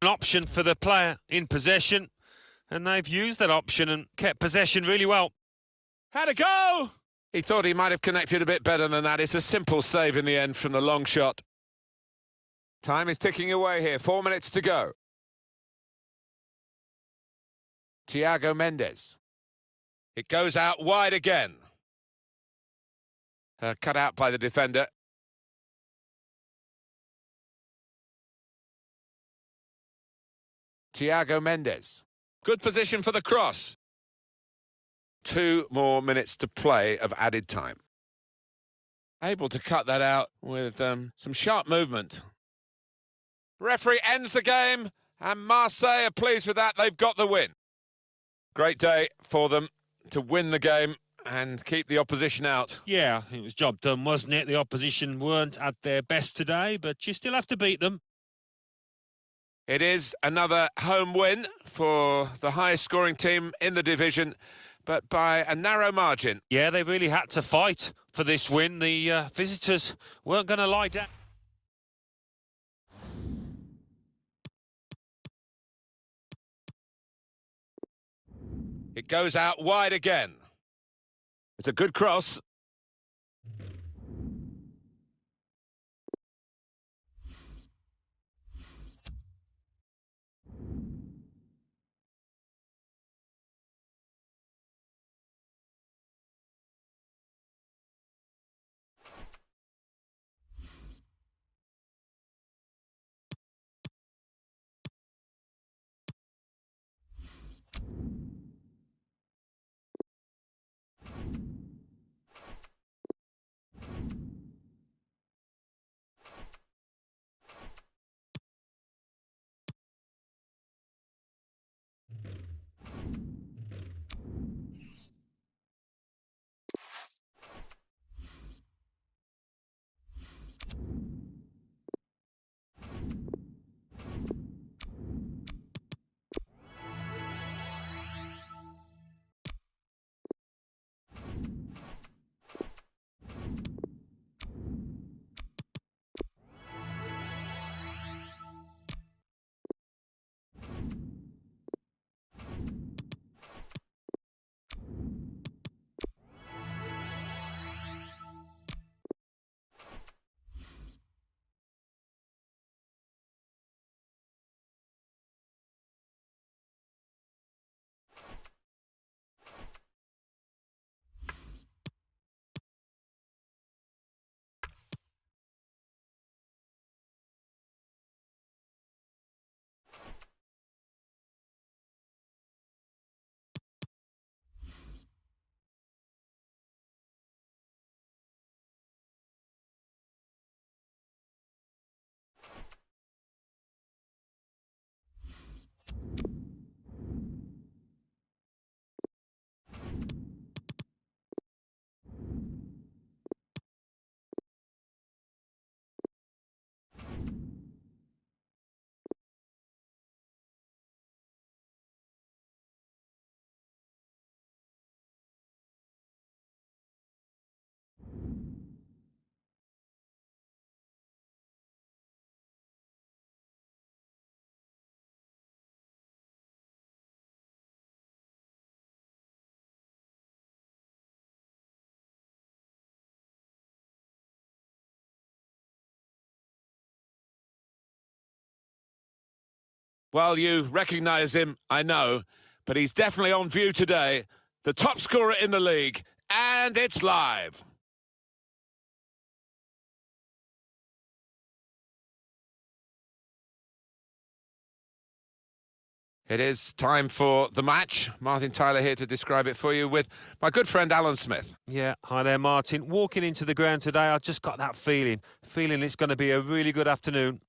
option for the player in possession, and they've used that option and kept possession really well. Had a go! He thought he might have connected a bit better than that. It's a simple save in the end from the long shot. Time is ticking away here. 4 minutes to go. Thiago Mendes. It goes out wide again. Cut out by the defender. Thiago Mendes. Good position for the cross. 2 more minutes to play of added time. Able to cut that out with some sharp movement. Referee ends the game, and Marseille are pleased with that. They've got the win. Great day for them to win the game and keep the opposition out. Yeah, it was job done, wasn't it? The opposition weren't at their best today, but you still have to beat them. It is another home win for the highest scoring team in the division, but by a narrow margin. Yeah, they really had to fight for this win. The visitors weren't going to lie down. It goes out wide again. It's a good cross. Well, you recognise him, I know, but he's definitely on view today. The top scorer in the league, and it's live. It is time for the match. Martin Tyler here to describe it for you with my good friend Alan Smith. Yeah, hi there, Martin. Walking into the ground today, I just got that feeling it's going to be a really good afternoon.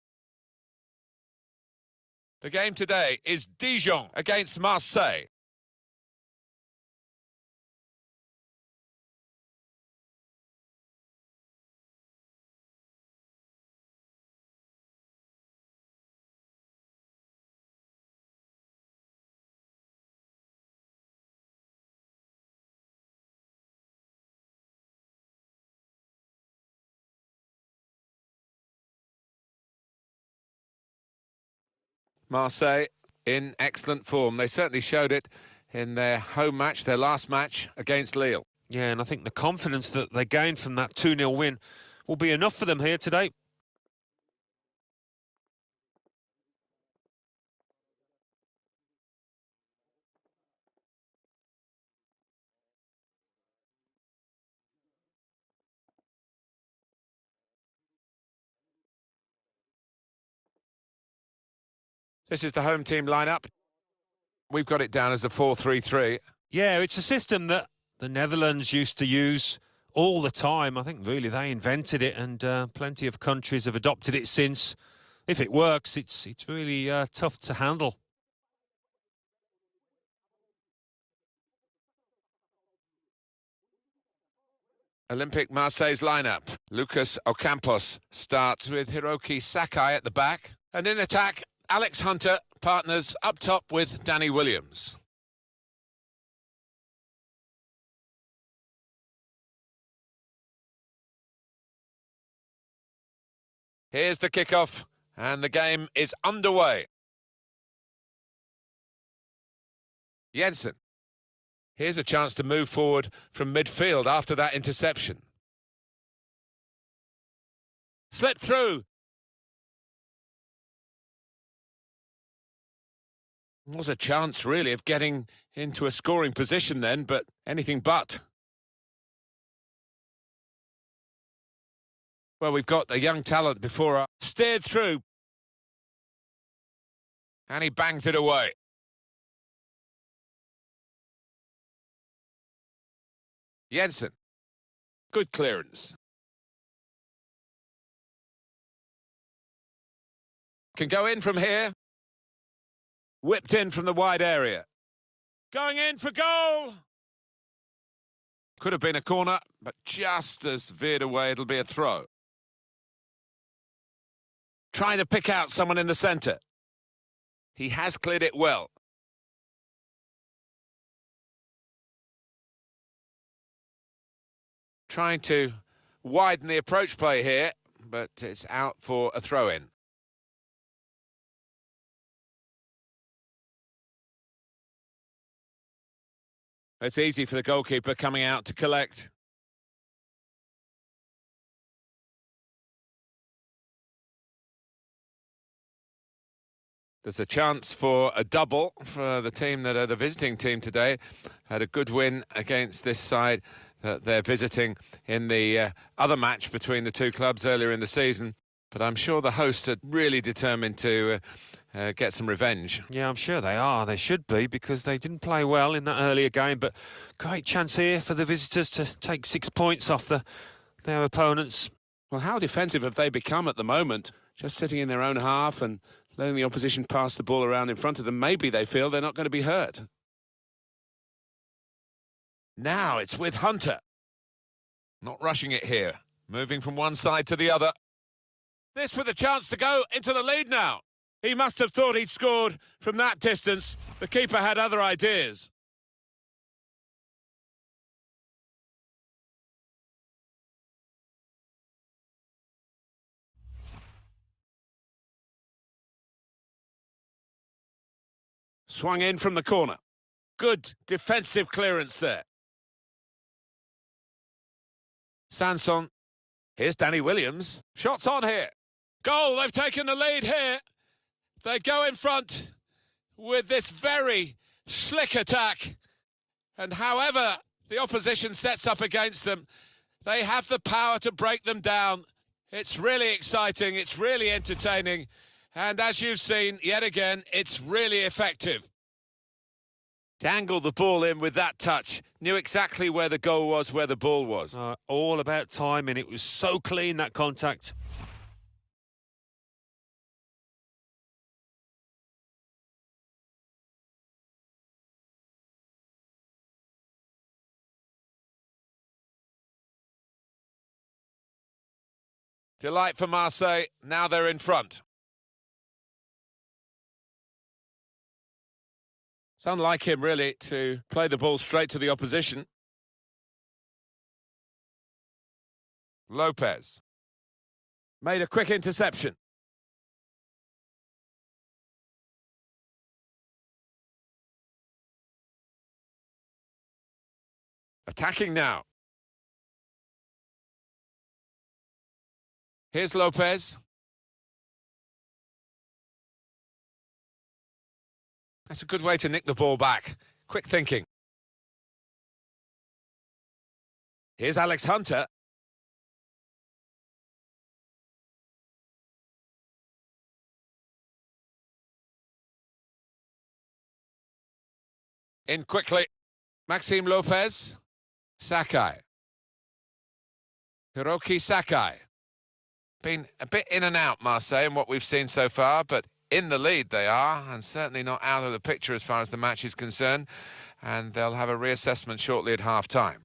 The game today is Dijon against Marseille. Marseille in excellent form. They certainly showed it in their home match, their last match against Lille. Yeah, and I think the confidence that they gained from that 2-0 win will be enough for them here today. This is the home team lineup. We've got it down as a 4-3-3. Yeah, it's a system that the Netherlands used to use all the time. I think really they invented it, and plenty of countries have adopted it since. If it works, it's really tough to handle. Olympique Marseille's lineup. Lucas Ocampos starts with Hiroki Sakai at the back. And in attack, Alex Hunter partners up top with Danny Williams. Here's the kickoff, and the game is underway. Jensen. Here's a chance to move forward from midfield after that interception. Slip through. Was a chance, really, of getting into a scoring position then, but anything but. Well, we've got a young talent before us. Steered through. And he bangs it away. Jensen. Good clearance. Can go in from here. Whipped in from the wide area. Going in for goal. Could have been a corner, but just as veered away, it'll be a throw. Trying to pick out someone in the centre. He has cleared it well. Trying to widen the approach play here, but it's out for a throw-in. It's easy for the goalkeeper coming out to collect. There's a chance for a double for the team that are the visiting team today. Had a good win against this side that they're visiting in the other match between the two clubs earlier in the season. But I'm sure the hosts are really determined to get some revenge. Yeah, I'm sure they are. They should be, because they didn't play well in that earlier game. But great chance here for the visitors to take 6 points off their opponents. Well, how defensive have they become at the moment? Just sitting in their own half and letting the opposition pass the ball around in front of them. Maybe they feel they're not going to be hurt. Now it's with Hunter. Not rushing it here. Moving from one side to the other. This with a chance to go into the lead now. He must have thought he'd scored from that distance. The keeper had other ideas. Swung in from the corner. Good defensive clearance there. Sanson. Here's Danny Williams. Shots on here. Goal, they've taken the lead here. They go in front with this very slick attack. And however the opposition sets up against them, they have the power to break them down. It's really exciting, it's really entertaining, and as you've seen, yet again, it's really effective. Dangled the ball in with that touch, knew exactly where the goal was, where the ball was. All about timing, it was so clean, that contact. Delight for Marseille, now they're in front. It's unlike him, really, to play the ball straight to the opposition. Lopez. Made a quick interception. Attacking now. Here's Lopez. That's a good way to nick the ball back. Quick thinking. Here's Alex Hunter. In quickly. Maxime Lopez. Sakai. Hiroki Sakai. Been a bit in and out, Marseille, in what we've seen so far, but in the lead they are, and certainly not out of the picture as far as the match is concerned, and they'll have a reassessment shortly at half-time.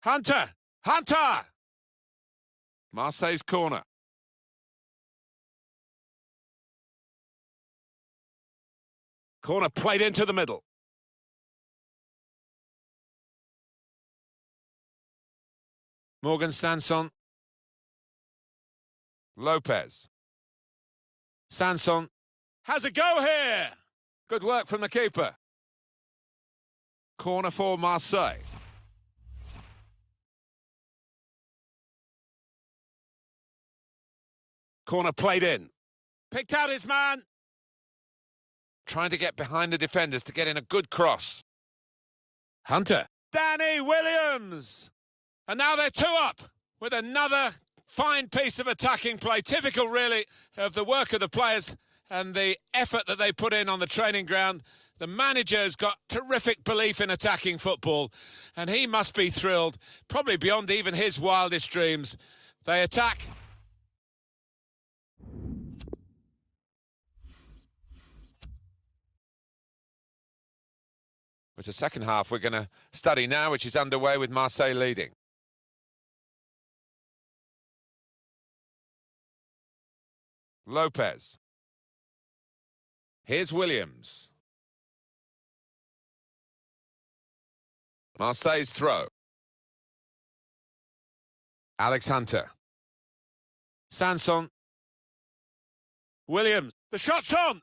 Hunter! Hunter! Marseille's corner. Corner played into the middle. Morgan Sanson. Lopez. Sanson has a go here. Good work from the keeper. Corner for Marseille. Corner played in. Picked out his man. Trying to get behind the defenders to get in a good cross. Hunter. Danny Williams. And now they're 2 up with another fine piece of attacking play. Typical, really, of the work of the players and the effort that they put in on the training ground. The manager's got terrific belief in attacking football, and he must be thrilled, probably beyond even his wildest dreams. They attack. It's the second half we're going to study now, which is underway with Marseille leading. Lopez. Here's Williams. Marseille's throw. Alex Hunter. Sanson. Williams. The shot's on!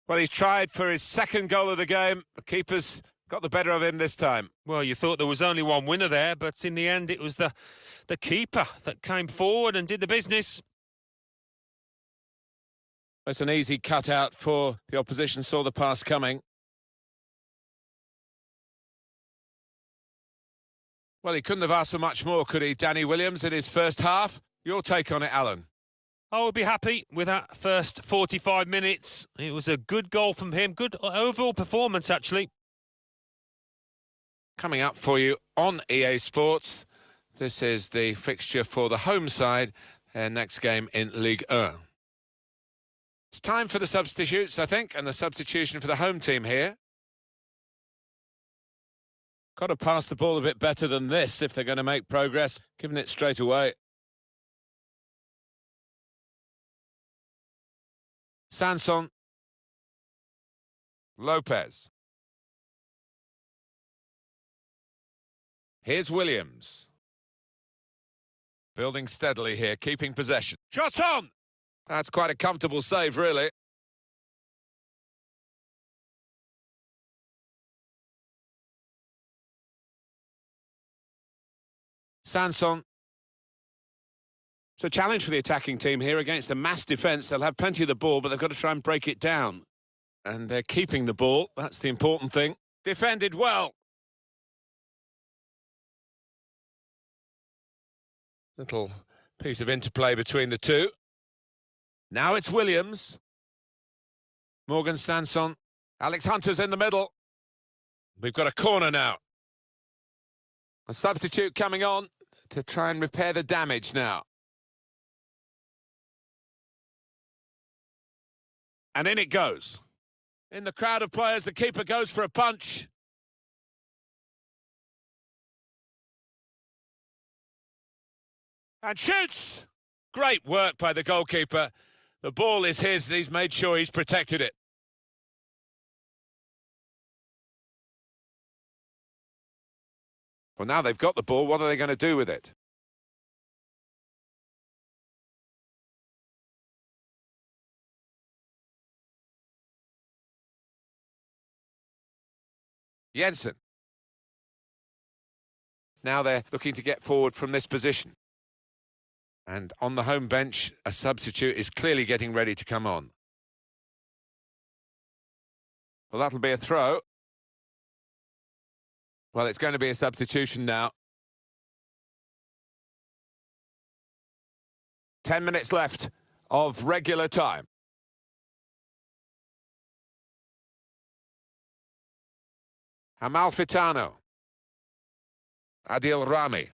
Well, he's tried for his second goal of the game. The keeper's got the better of him this time. Well, you thought there was only one winner there, but in the end it was the keeper that came forward and did the business. It's an easy cutout for the opposition, saw the pass coming. Well, he couldn't have asked for much more, could he, Danny Williams, in his first half? Your take on it, Alan? I would be happy with that first 45 minutes. It was a good goal from him, good overall performance, actually. Coming up for you on EA Sports, this is the fixture for the home side, their next game in Ligue 1. It's time for the substitutes, I think, and the substitution for the home team here. Got to pass the ball a bit better than this if they're going to make progress, giving it straight away. Sanson. Lopez. Here's Williams. Building steadily here, keeping possession. Shot on! That's quite a comfortable save, really. Sanson. It's a challenge for the attacking team here against a mass defence. They'll have plenty of the ball, but they've got to try and break it down. And they're keeping the ball. That's the important thing. Defended well. Little piece of interplay between the two. Now it's Williams. Morgan Sanson. Alex Hunter's in the middle. We've got a corner now. A substitute coming on to try and repair the damage now. And in it goes. In the crowd of players, the keeper goes for a punch. And shoots! Great work by the goalkeeper. The ball is his and he's made sure he's protected it. Well, now they've got the ball, what are they going to do with it? Jensen. Now they're looking to get forward from this position. And on the home bench, a substitute is clearly getting ready to come on. Well, that'll be a throw. Well, it's going to be a substitution now. 10 minutes left of regular time. Amalfitano. Adil Rami.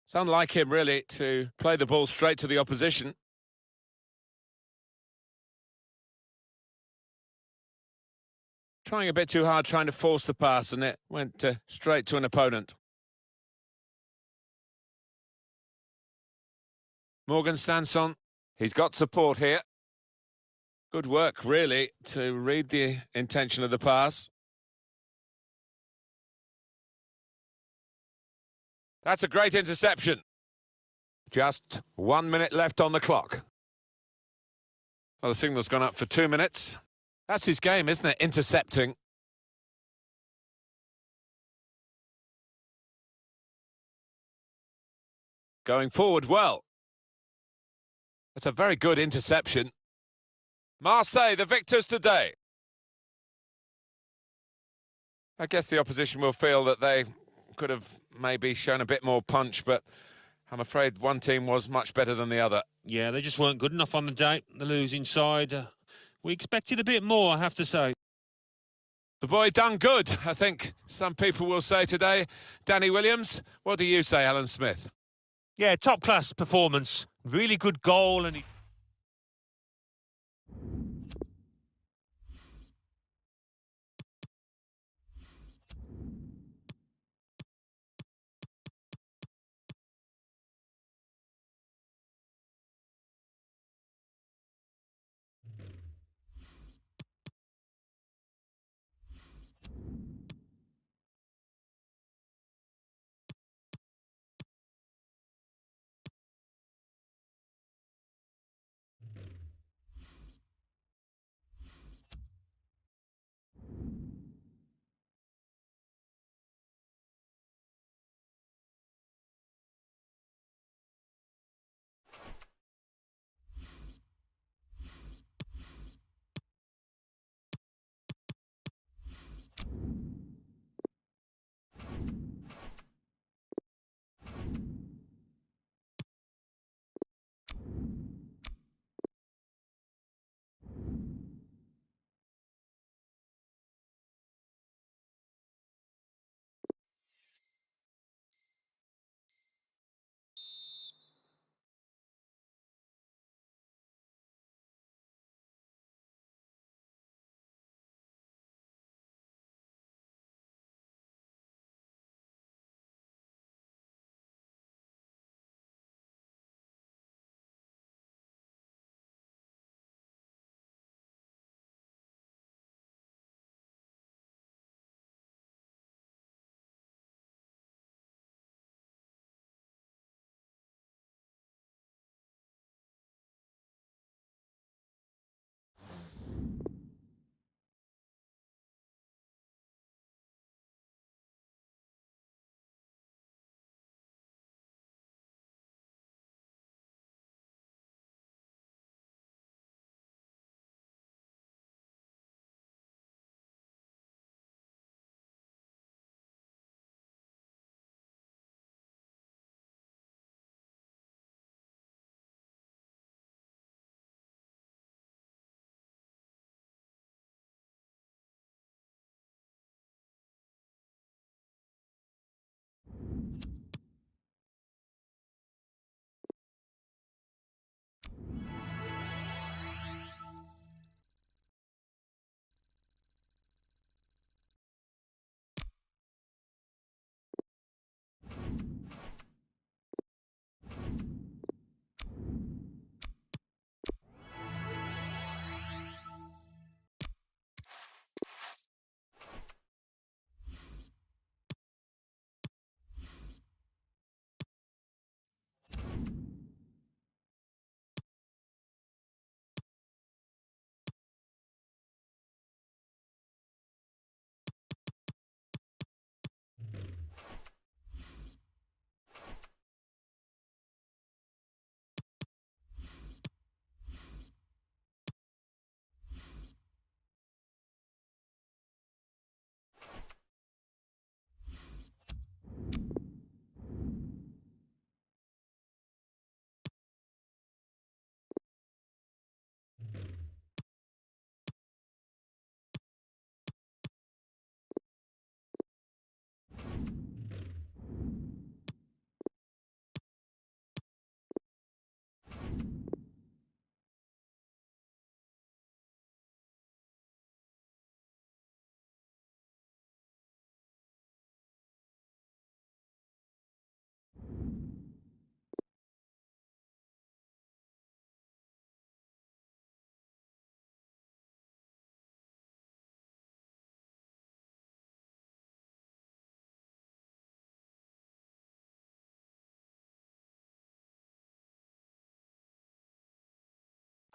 It's unlike him, really, to play the ball straight to the opposition. Trying a bit too hard, trying to force the pass, and it went straight to an opponent. Morgan Sanson, he's got support here. Good work, really, to read the intention of the pass. That's a great interception. Just 1 minute left on the clock. Well, the signal's gone up for 2 minutes. That's his game, isn't it? Intercepting. Going forward well. That's a very good interception. Marseille, the victors today. I guess the opposition will feel that they could have maybe shown a bit more punch, but I'm afraid one team was much better than the other. Yeah, they just weren't good enough on the day, the losing side. We expected a bit more, I have to say. The boy done good, I think some people will say today. Danny Williams, what do you say, Alan Smith? Yeah, top-class performance. Really good goal, and he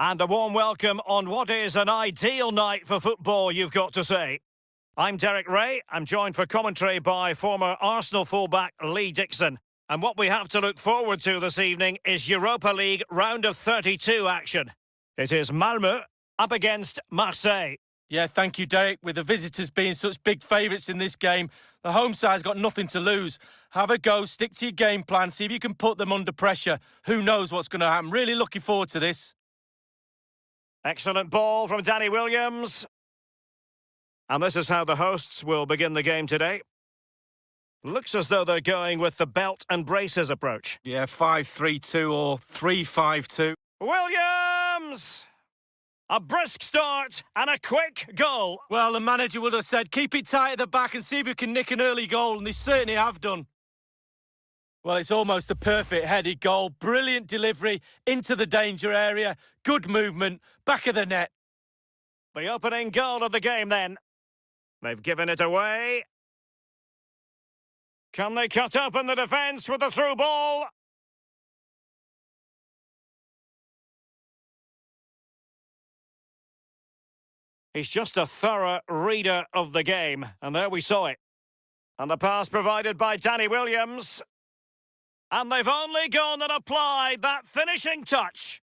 And a warm welcome on what is an ideal night for football, you've got to say. I'm Derek Ray. I'm joined for commentary by former Arsenal fullback Lee Dixon. And what we have to look forward to this evening is Europa League round of 32 action. It is Malmö up against Marseille. Yeah, thank you, Derek. With the visitors being such big favourites in this game, the home side's got nothing to lose. Have a go, stick to your game plan, see if you can put them under pressure. Who knows what's going to happen? Really looking forward to this. Excellent ball from Danny Williams. And this is how the hosts will begin the game today. Looks as though they're going with the belt and braces approach. Yeah, 5-3-2 or 3-5-2. Williams! A brisk start and a quick goal. Well, the manager would have said, keep it tight at the back and see if you can nick an early goal, and they certainly have done. Well, it's almost a perfect headed goal. Brilliant delivery into the danger area. Good movement, back of the net. The opening goal of the game then. They've given it away. Can they cut open the defence with a through ball? He's just a thorough reader of the game. And there we saw it. And the pass provided by Danny Williams. And they've only gone and applied that finishing touch.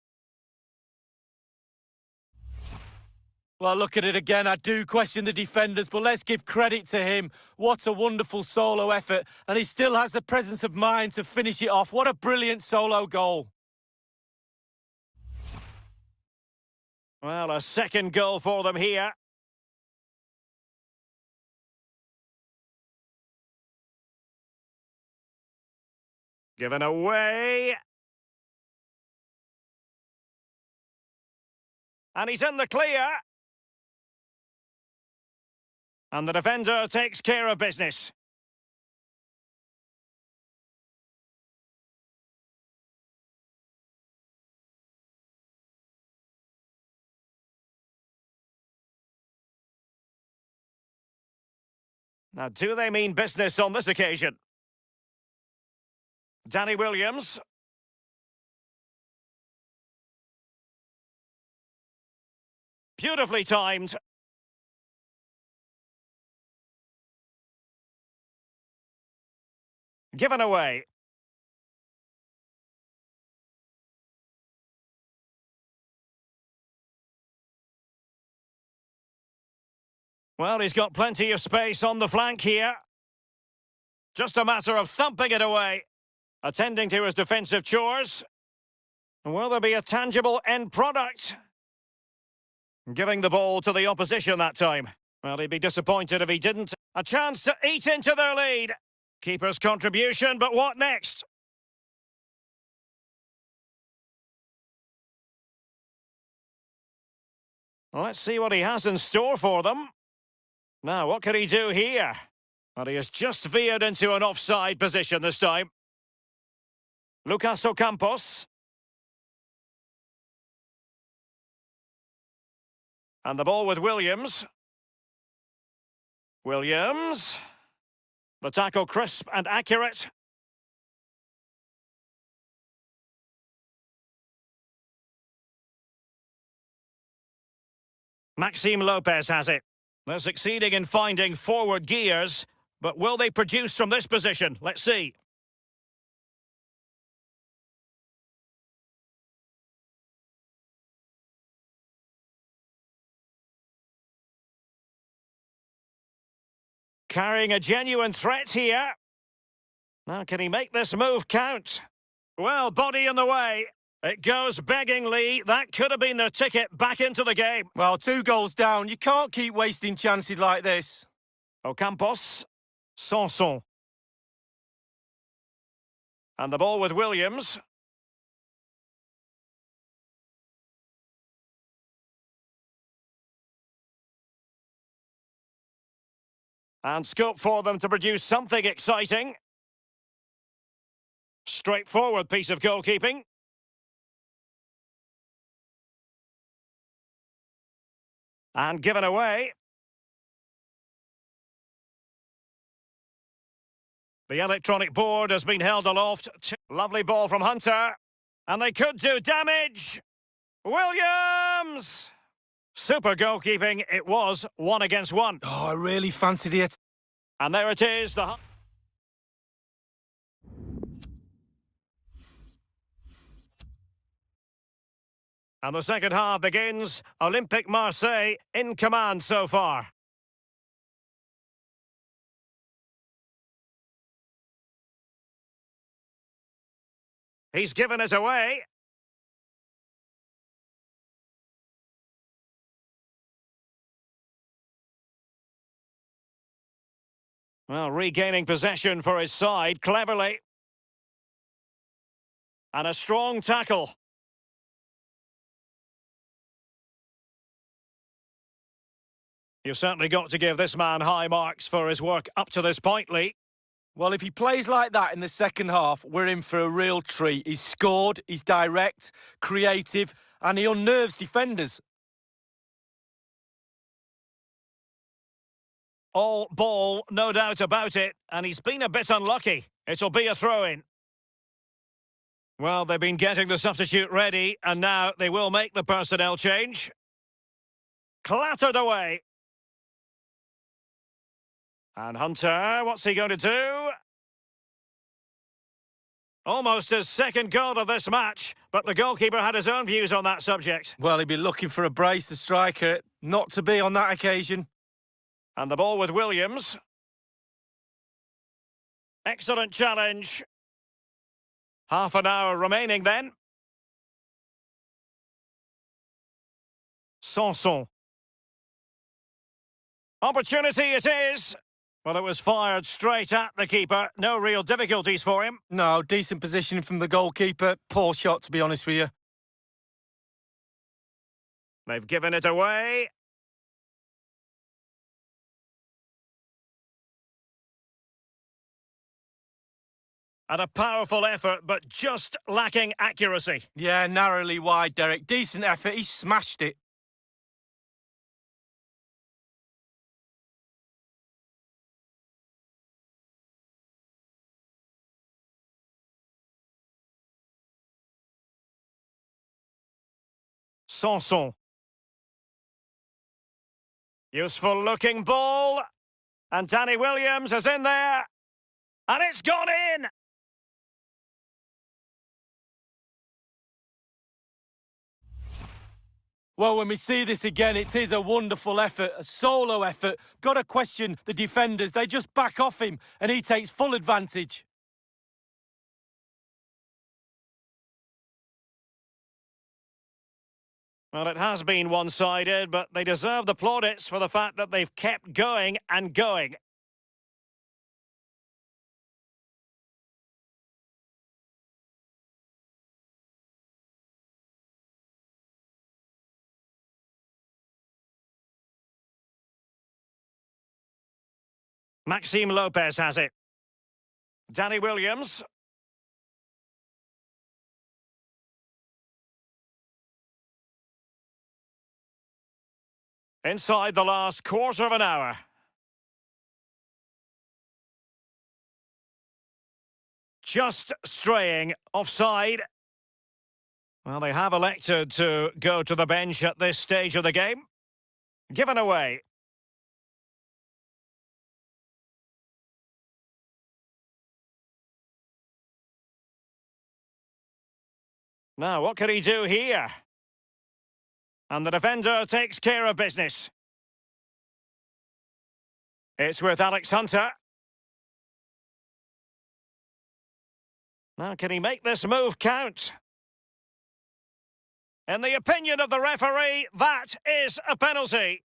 Well, look at it again. I do question the defenders, but let's give credit to him. What a wonderful solo effort. And he still has the presence of mind to finish it off. What a brilliant solo goal. Well, a second goal for them here. Given away. And he's in the clear. And the defender takes care of business. Now, do they mean business on this occasion? Danny Williams. Beautifully timed. Given away. Well, he's got plenty of space on the flank here. Just a matter of thumping it away. Attending to his defensive chores. Will there be a tangible end product? Giving the ball to the opposition that time. Well, he'd be disappointed if he didn't. A chance to eat into their lead. Keeper's contribution, but what next? Well, let's see what he has in store for them. Now, what can he do here? Well, he has just veered into an offside position this time. Lucas Ocampos. And the ball with Williams. Williams. The tackle crisp and accurate. Maxime Lopez has it. They're succeeding in finding forward gears, but will they produce from this position? Let's see. Carrying a genuine threat here. Now, can he make this move count? Well, body in the way. It goes beggingly. That could have been their ticket back into the game. Well, 2 goals down. You can't keep wasting chances like this. Ocampos. Sanson. And the ball with Williams. And scope for them to produce something exciting. Straightforward piece of goalkeeping. And given away. The electronic board has been held aloft. Lovely ball from Hunter. And they could do damage. Williams! Super goalkeeping. It was 1 against 1. Oh, I really fancied it. And there it is. And the second half begins. Olympique Marseille in command so far. He's given it away. Well, regaining possession for his side cleverly. And a strong tackle. You've certainly got to give this man high marks for his work up to this point, Lee. Well, if he plays like that in the second half, we're in for a real treat. He's scored, he's direct, creative, and he unnerves defenders. All ball, no doubt about it, and he's been a bit unlucky. It'll be a throw-in. Well, they've been getting the substitute ready, and now they will make the personnel change. Clattered away. And Hunter, what's he going to do? Almost his second goal of this match, but the goalkeeper had his own views on that subject. Well, he'd be looking for a brace, the striker. Not to be on that occasion. And the ball with Williams. Excellent challenge. Half an hour remaining then. Sanson. Opportunity it is. Well, it was fired straight at the keeper. No real difficulties for him. No, decent positioning from the goalkeeper. Poor shot, to be honest with you. They've given it away. And a powerful effort, but just lacking accuracy. Yeah, narrowly wide, Derek. Decent effort. He smashed it. Sanson. Useful looking ball. And Danny Williams is in there. And it's gone in! Well, when we see this again, it is a wonderful effort, a solo effort. Got to question the defenders. They just back off him, and he takes full advantage. Well, it has been one-sided, but they deserve the plaudits for the fact that they've kept going and going. Maxime Lopez has it. Danny Williams. Inside the last quarter of an hour. Just straying offside. Well, they have elected to go to the bench at this stage of the game. Given away. Now, what can he do here? And the defender takes care of business. It's with Alex Hunter. Now, can he make this move count? In the opinion of the referee, that is a penalty.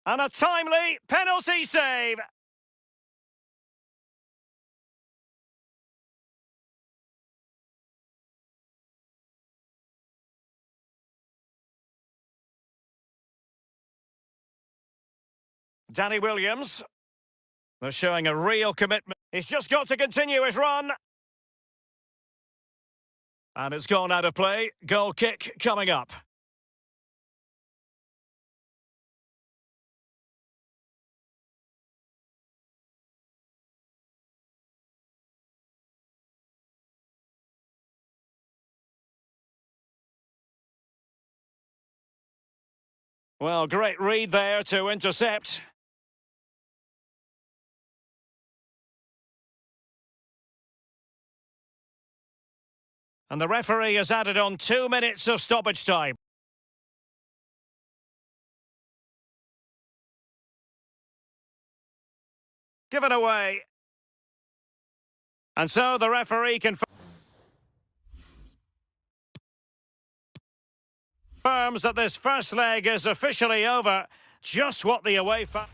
And a timely penalty save. Danny Williams. They're showing a real commitment. He's just got to continue his run. And it's gone out of play. Goal kick coming up. Well, great read there to intercept. And the referee has added on 2 minutes of stoppage time. Given away. And so the referee confirms that this first leg is officially over. Just what the away fan...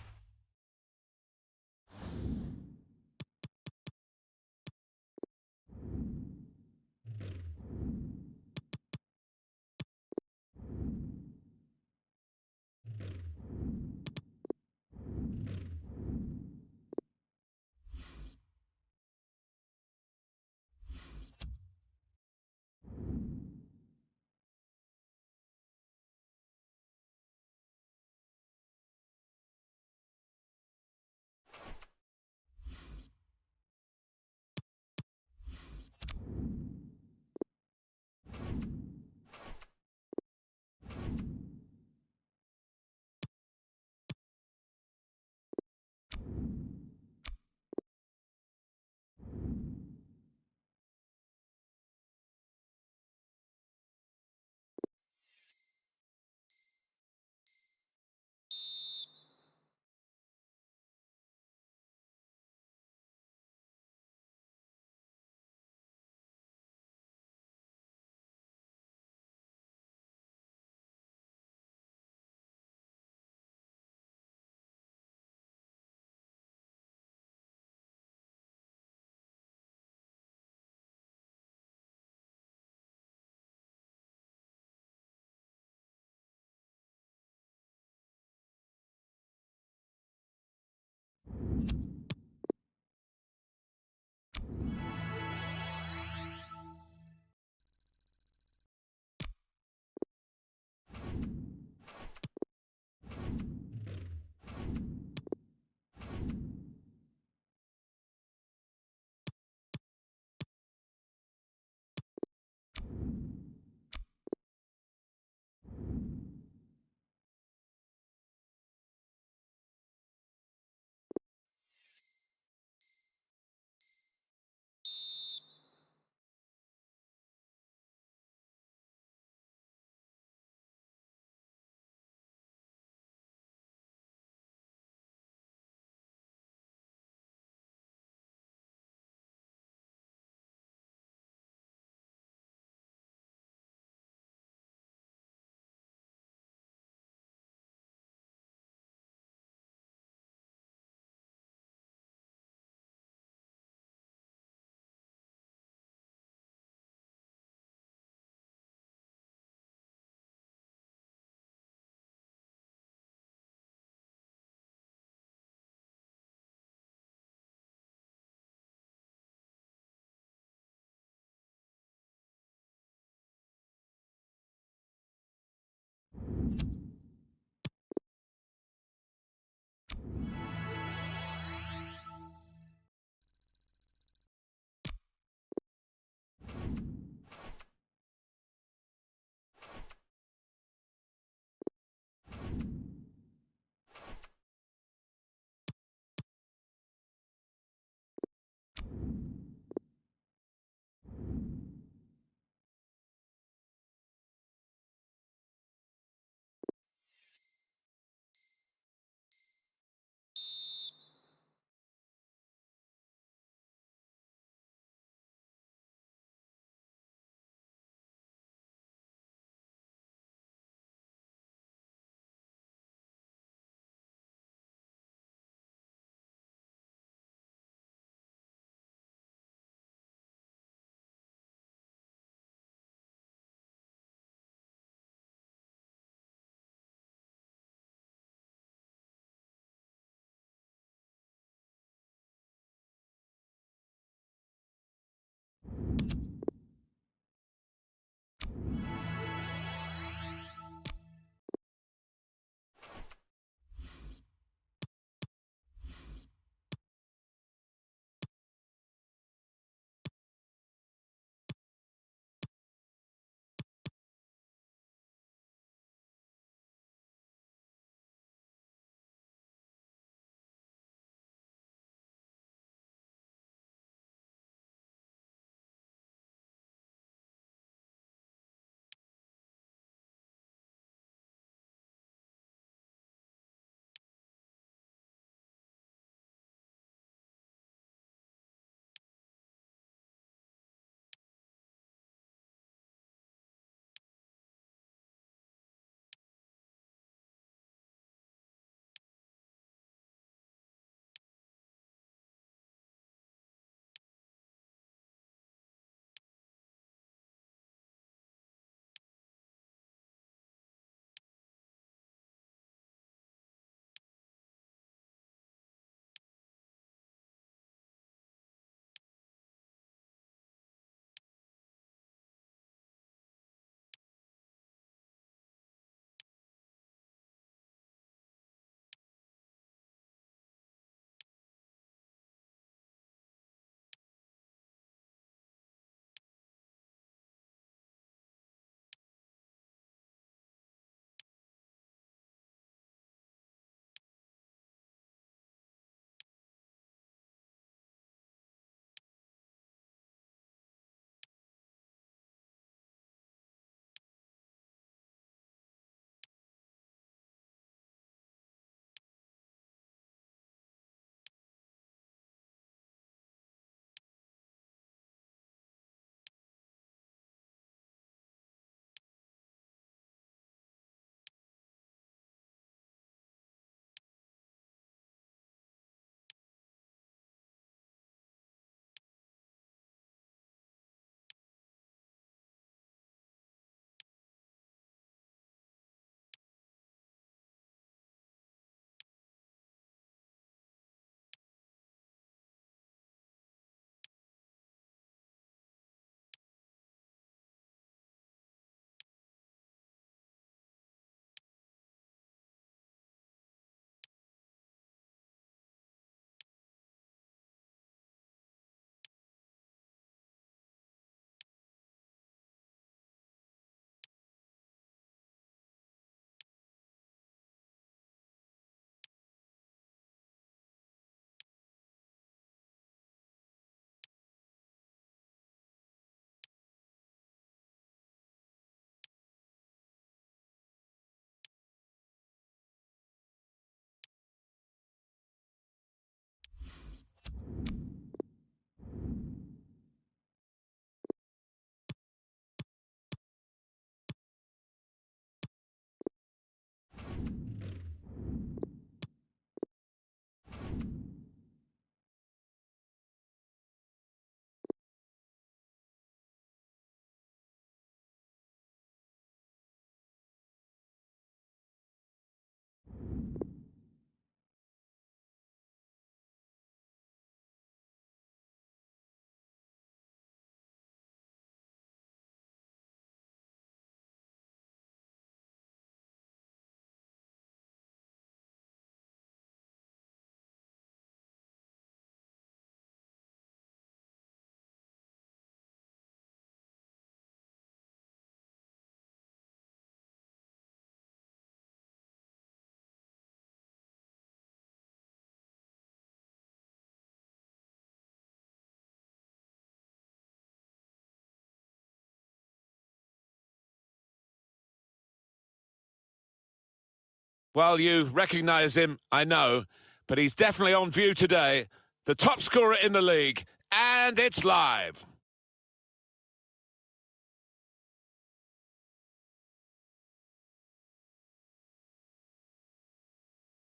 Well, you recognise him, I know, but he's definitely on view today. The top scorer in the league, and it's live.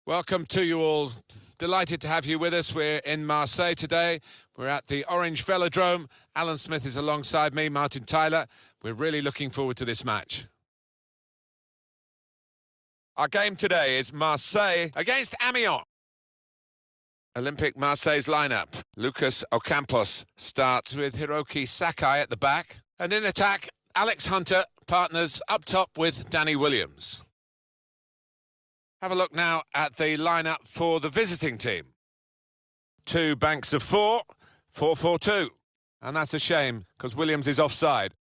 Welcome to you all. Delighted to have you with us. We're in Marseille today. We're at the Orange Velodrome. Alan Smith is alongside me, Martin Tyler. We're really looking forward to this match. Our game today is Marseille against Amiens. Olympic Marseille's lineup. Lucas Ocampos starts with Hiroki Sakai at the back. And in attack, Alex Hunter partners up top with Danny Williams. Have a look now at the lineup for the visiting team. 2 banks of 4, 4-4-2. And that's a shame, because Williams is offside.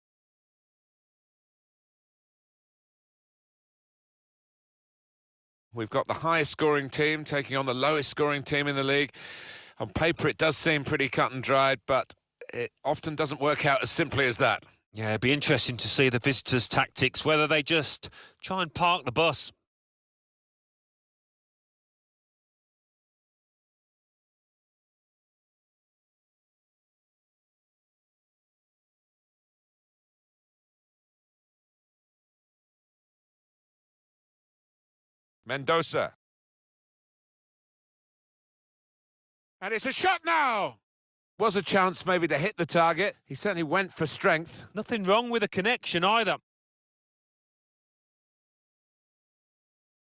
We've got the highest scoring team taking on the lowest scoring team in the league. On paper, it does seem pretty cut and dried, but it often doesn't work out as simply as that. Yeah, it'd be interesting to see the visitors' tactics, whether they just try and park the bus. Mendoza. And it's a shot now! Was a chance maybe to hit the target. He certainly went for strength. Nothing wrong with a connection either.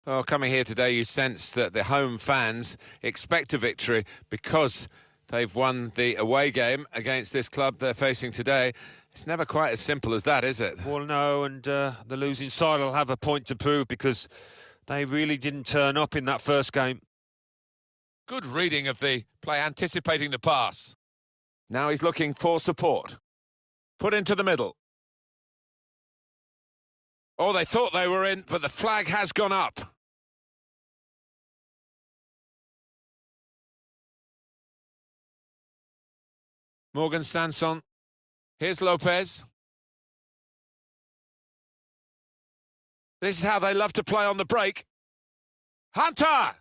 Well, coming here today, you sense that the home fans expect a victory because they've won the away game against this club they're facing today. It's never quite as simple as that, is it? Well, no, and the losing side will have a point to prove because they really didn't turn up in that first game. Good reading of the play, anticipating the pass. Now he's looking for support. Put into the middle. Oh, they thought they were in, but the flag has gone up. Morgan Sanson. Here's Lopez. This is how they love to play on the break. Hunter!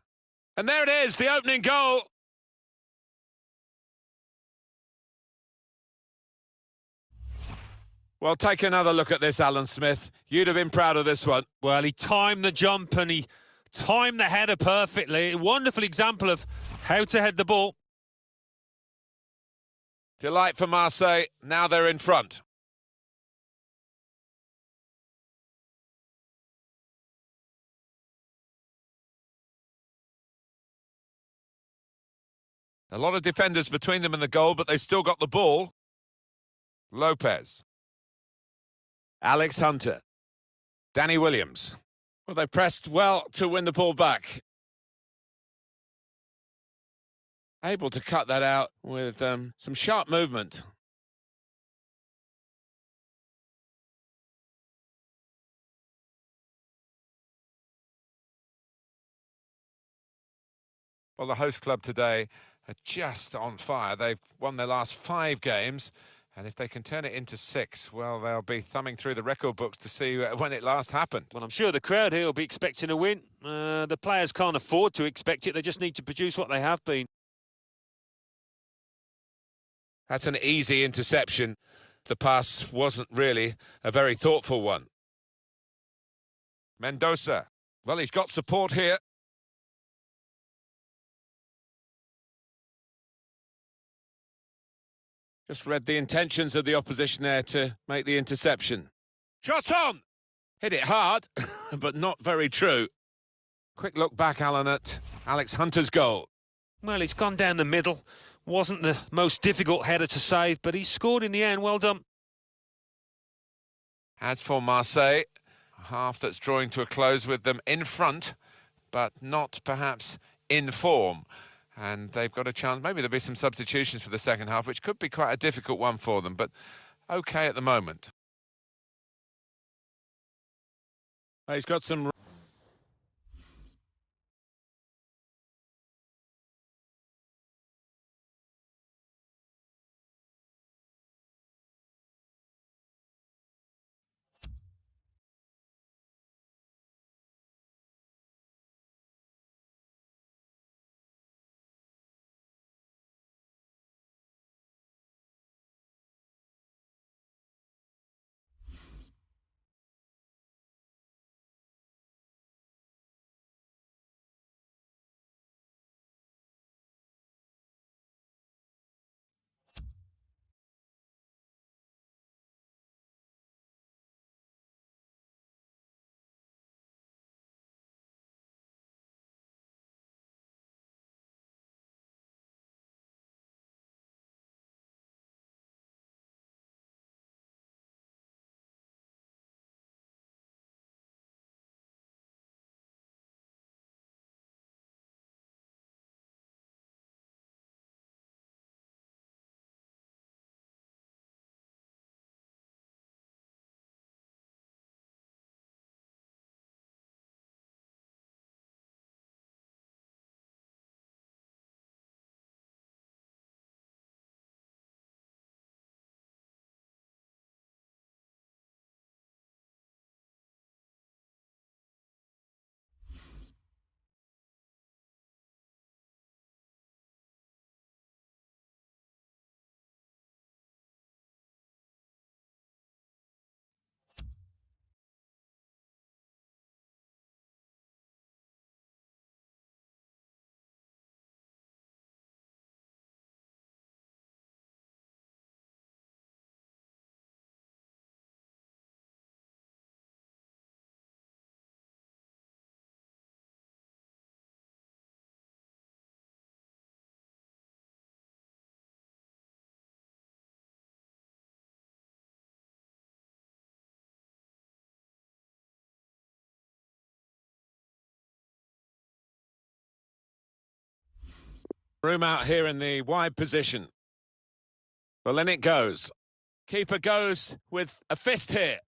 And there it is, the opening goal. Well, take another look at this, Alan Smith. You'd have been proud of this one. Well, he timed the jump and he timed the header perfectly. A wonderful example of how to head the ball. Delight for Marseille. Now they're in front. A lot of defenders between them and the goal, but they still got the ball. Lopez. Alex Hunter. Danny Williams. Well, they pressed well to win the ball back. Able to cut that out with some sharp movement. Well, the host club today are just on fire. They've won their last 5 games, and if they can turn it into 6, well, they'll be thumbing through the record books to see when it last happened. Well, I'm sure the crowd here will be expecting a win. The players can't afford to expect it. They just need to produce what they have been. That's an easy interception. The pass wasn't really a very thoughtful one. Mendoza. Well, he's got support here. Just read the intentions of the opposition there to make the interception. Shot on! Hit it hard, but not very true. Quick look back, Alan, at Alex Hunter's goal. Well, he's gone down the middle. Wasn't the most difficult header to save, but he scored in the end. Well done. As for Marseille, a half that's drawing to a close with them in front, but not perhaps in form. And they've got a chance. Maybe there'll be some substitutions for the second half, which could be quite a difficult one for them, but okay at the moment. He's got some... Room out here in the wide position. Well, in it goes. Keeper goes with a fist here.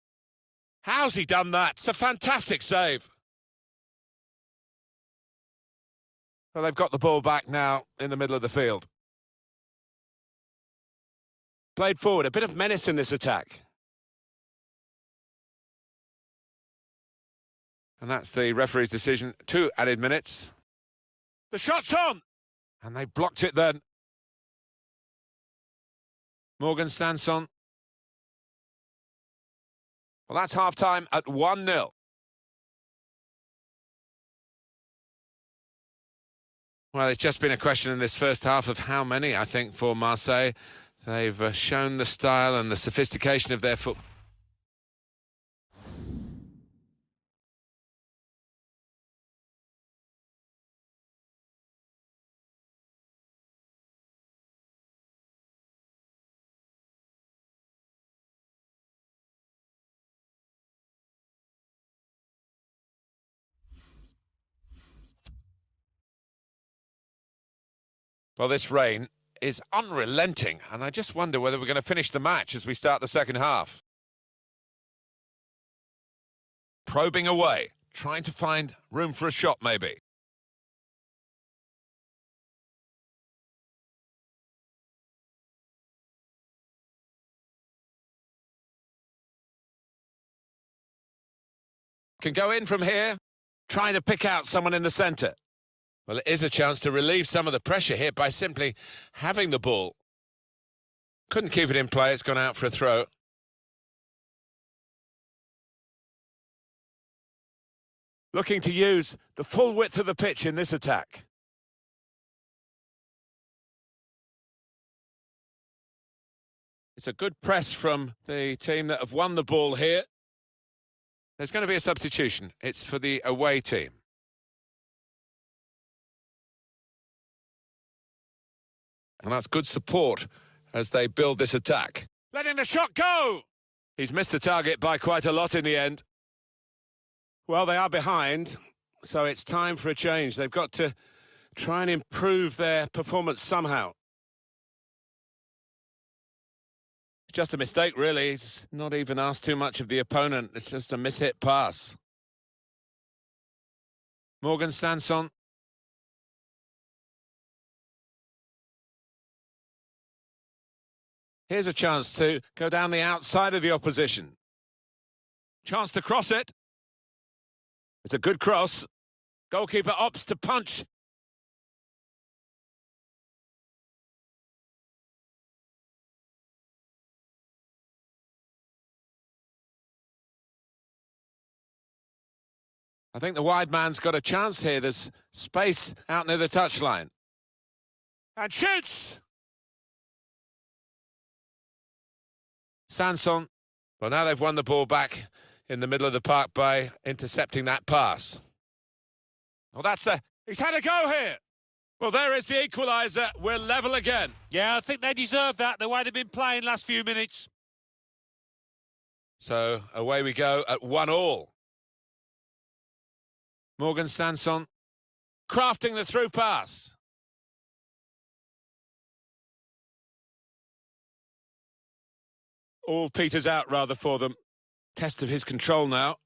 How's he done that? It's a fantastic save. Well, they've got the ball back now in the middle of the field. Played forward, a bit of menace in this attack. And that's the referee's decision. 2 added minutes. The shot's on! And they blocked it then. Morgan Sanson. Well, that's half-time at 1-0. Well, it's just been a question in this first half of how many, I think, for Marseille. They've shown the style and the sophistication of their football. Well, this rain is unrelenting, and I just wonder whether we're going to finish the match as we start the second half. Probing away, trying to find room for a shot, maybe. Can go in from here, trying to pick out someone in the centre. Well, it is a chance to relieve some of the pressure here by simply having the ball. Couldn't keep it in play, it's gone out for a throw. Looking to use the full width of the pitch in this attack. It's a good press from the team that have won the ball here. There's going to be a substitution. It's for the away team. And that's good support as they build this attack. Letting the shot go! He's missed the target by quite a lot in the end. Well, they are behind, so it's time for a change. They've got to try and improve their performance somehow. It's just a mistake, really. He's not even asked too much of the opponent. It's just a mishit pass. Morgan Sanson. Here's a chance to go down the outside of the opposition. Chance to cross it. It's a good cross. Goalkeeper opts to punch. I think the wide man's got a chance here. There's space out near the touchline. And shoots! Sanson. Well, now they've won the ball back in the middle of the park by intercepting that pass. Well, he's had a go here. Well, there is the equaliser. We're level again. Yeah, I think they deserve that, the way they've been playing last few minutes. So, away we go at 1-1. Morgan Sanson crafting the through pass. All peters out, rather, for them. Test of his control now.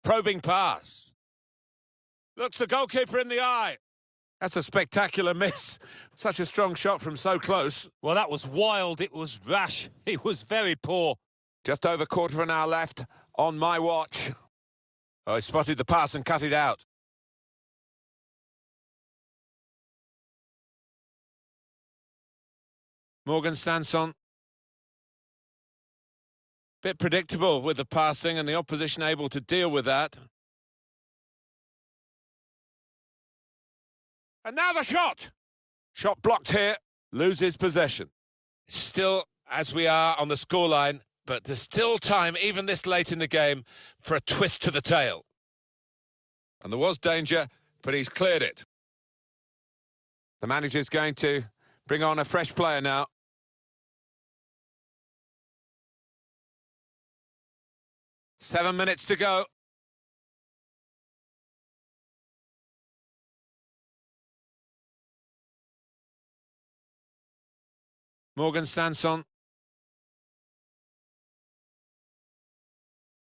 Probing pass. Looks the goalkeeper in the eye. That's a spectacular miss. Such a strong shot from so close. Well, that was wild. It was rash. It was very poor. Just over quarter of an hour left on my watch. Oh, he spotted the pass and cut it out. Morgan Sanson. Bit predictable with the passing and the opposition able to deal with that. And now the shot! Shot blocked here, loses possession. Still, as we are on the scoreline, but there's still time, even this late in the game, for a twist to the tail. And there was danger, but he's cleared it. The manager's going to bring on a fresh player now. Seven minutes to go. Morgan Sanson.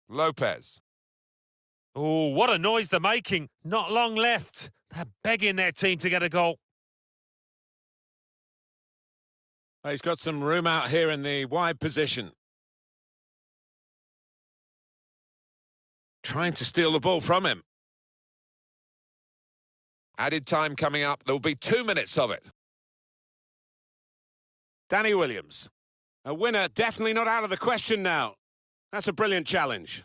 Lopez. Oh, what a noise they're making. Not long left. They're begging their team to get a goal. He's got some room out here in the wide position. Trying to steal the ball from him. Added time coming up. There will be 2 minutes of it. Danny Williams. A winner definitely not out of the question now. That's a brilliant challenge.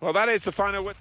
Well, that is the final win.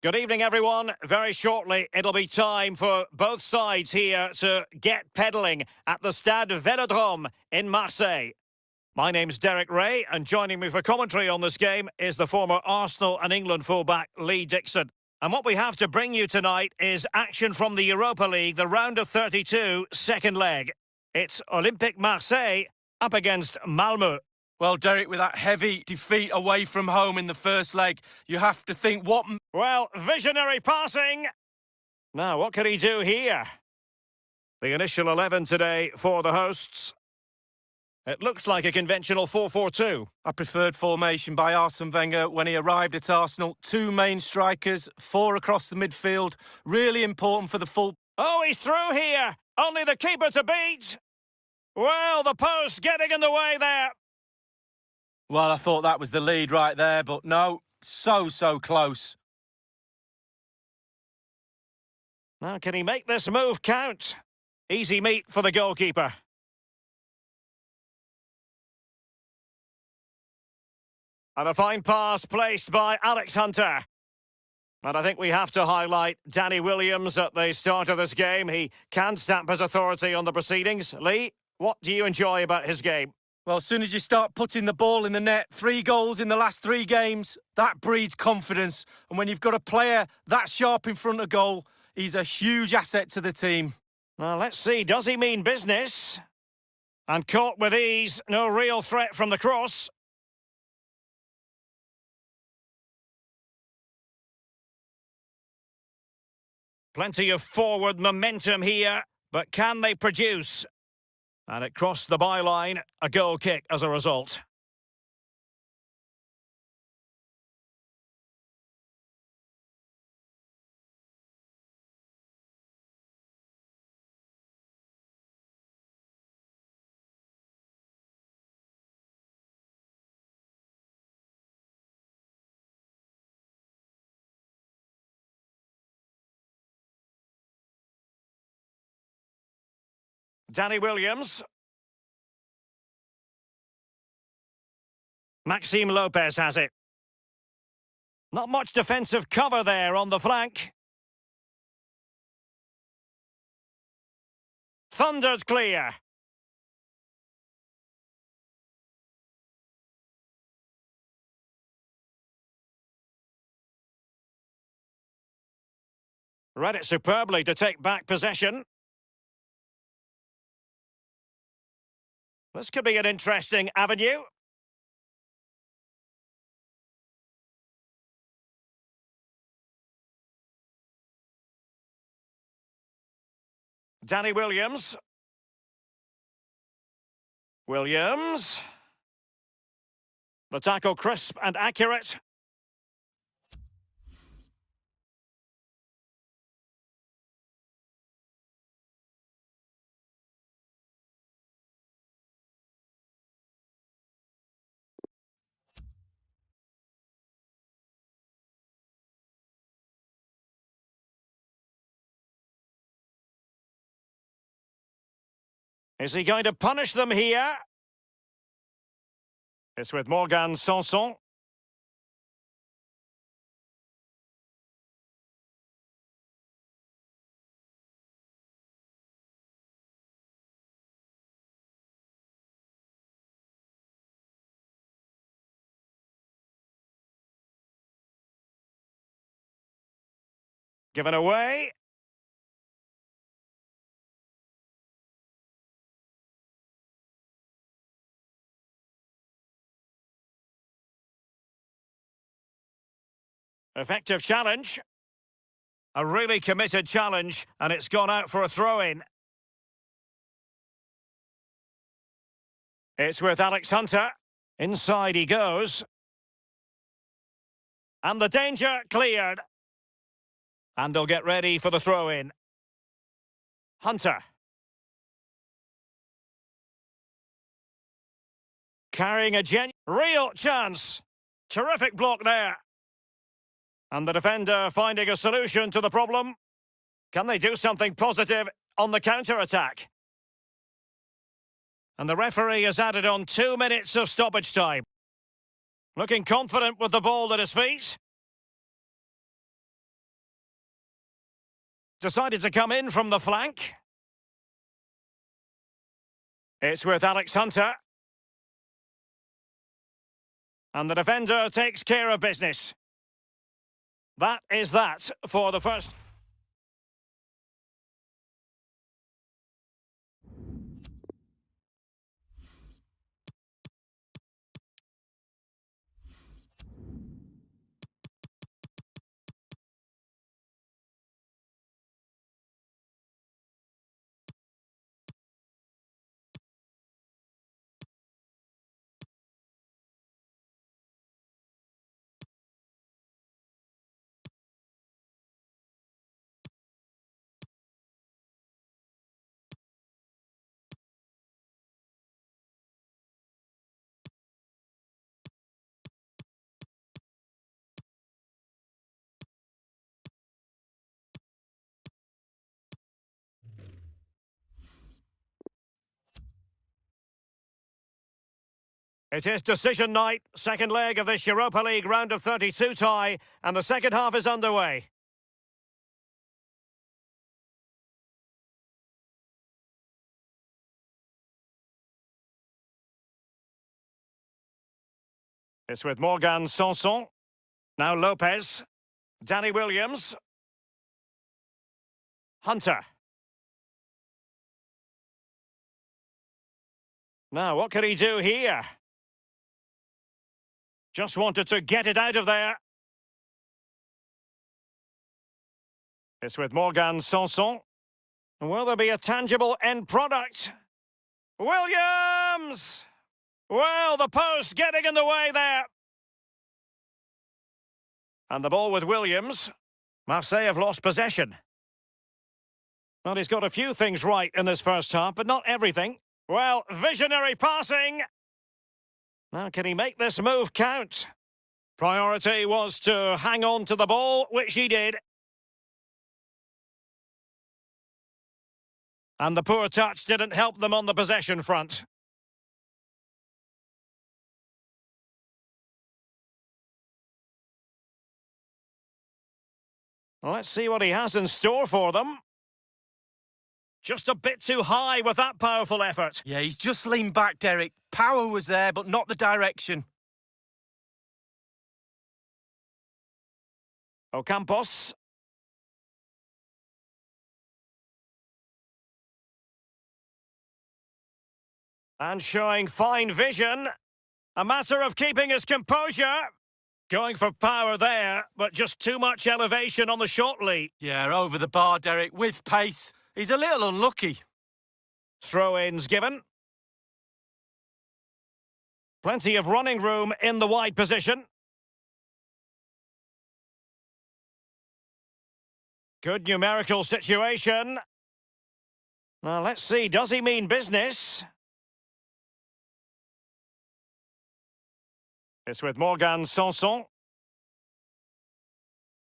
Good evening, everyone. Very shortly, it'll be time for both sides here to get pedalling at the Stade Vélodrome in Marseille. My name's Derek Ray, and joining me for commentary on this game is the former Arsenal and England fullback Lee Dixon. And what we have to bring you tonight is action from the Europa League, the round of 32, second leg. It's Olympique Marseille up against Malmö. Well, Derek, with that heavy defeat away from home in the first leg, you have to think what... Well, visionary passing. Now, what can he do here? The initial 11 today for the hosts. It looks like a conventional 4-4-2. A preferred formation by Arsene Wenger when he arrived at Arsenal. Two main strikers, four across the midfield. Really important for the full... Oh, he's through here. Only the keeper to beat. Well, the post getting in the way there. Well, I thought that was the lead right there, but no, so close. Now, can he make this move count? Easy meat for the goalkeeper. And a fine pass placed by Alex Hunter. And I think we have to highlight Danny Williams at the start of this game. He can stamp his authority on the proceedings. Lee, what do you enjoy about his game? Well, as soon as you start putting the ball in the net, 3 goals in the last 3 games, that breeds confidence. And when you've got a player that sharp in front of goal, he's a huge asset to the team. Well, let's see, does he mean business? And caught with ease, no real threat from the cross. Plenty of forward momentum here, but can they produce? And it crossed the byline, a goal kick as a result. Danny Williams. Maxime Lopez has it. Not much defensive cover there on the flank. Thunder's clear. Read it superbly to take back possession. This could be an interesting avenue. Danny Williams. Williams. The tackle crisp and accurate. Is he going to punish them here? It's with Morgan Sanson. Given away. Effective challenge. A really committed challenge, and it's gone out for a throw-in. It's with Alex Hunter. Inside he goes. And the danger cleared. And they'll get ready for the throw-in. Hunter. Carrying a real chance. Terrific block there. And the defender finding a solution to the problem. Can they do something positive on the counter-attack? And the referee has added on 2 minutes of stoppage time. Looking confident with the ball at his feet. decided to come in from the flank. It's with Alex Hunter. And the defender takes care of business. That is that for the first. It is decision night, second leg of this Europa League round of 32 tie, and the second half is underway. It's with Morgan Sanson. Now Lopez. Danny Williams. Hunter. Now, what can he do here? Just wanted to get it out of there. It's with Morgan Sanson. Will there be a tangible end product? Williams! Well, the post getting in the way there. And the ball with Williams. Marseille have lost possession. Well, he's got a few things right in this first half, but not everything. Well, visionary passing. Now, can he make this move count? Priority was to hang on to the ball, which he did. And the poor touch didn't help them on the possession front. Well, let's see what he has in store for them. Just a bit too high with that powerful effort. Yeah, he's just leaned back, Derek. Power was there, but not the direction. Ocampos. And showing fine vision. A matter of keeping his composure. Going for power there, but just too much elevation on the short lead. Yeah, over the bar, Derek, with pace. He's a little unlucky. Throw-ins given. Plenty of running room in the wide position. Good numerical situation. Now, let's see, does he mean business? It's with Morgan Sanson.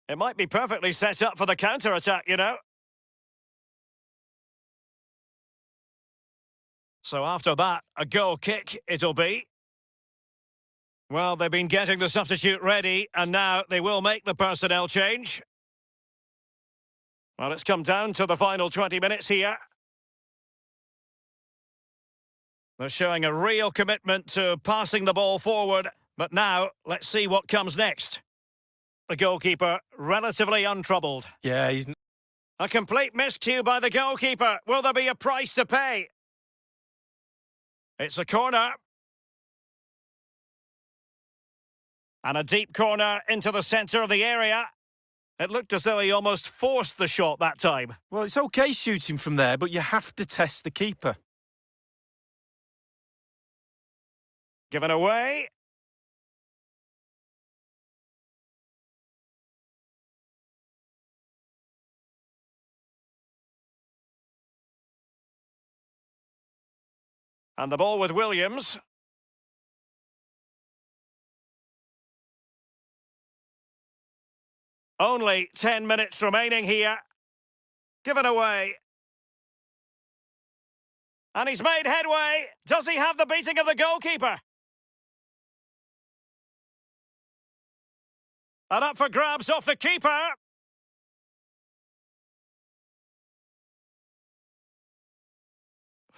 It might be perfectly set up for the counter-attack, you know. So after that, a goal kick it'll be. Well, they've been getting the substitute ready, and now they will make the personnel change. Well, it's come down to the final 20 minutes here. They're showing a real commitment to passing the ball forward, but now, let's see what comes next. The goalkeeper, relatively untroubled. Yeah, he's... A complete miscue by the goalkeeper. Will there be a price to pay? It's a corner. And a deep corner into the centre of the area. It looked as though he almost forced the shot that time. Well, it's okay shooting from there, but you have to test the keeper. Given away. And the ball with Williams. Only 10 minutes remaining here. Given away. And he's made headway. Does he have the beating of the goalkeeper? And up for grabs off the keeper.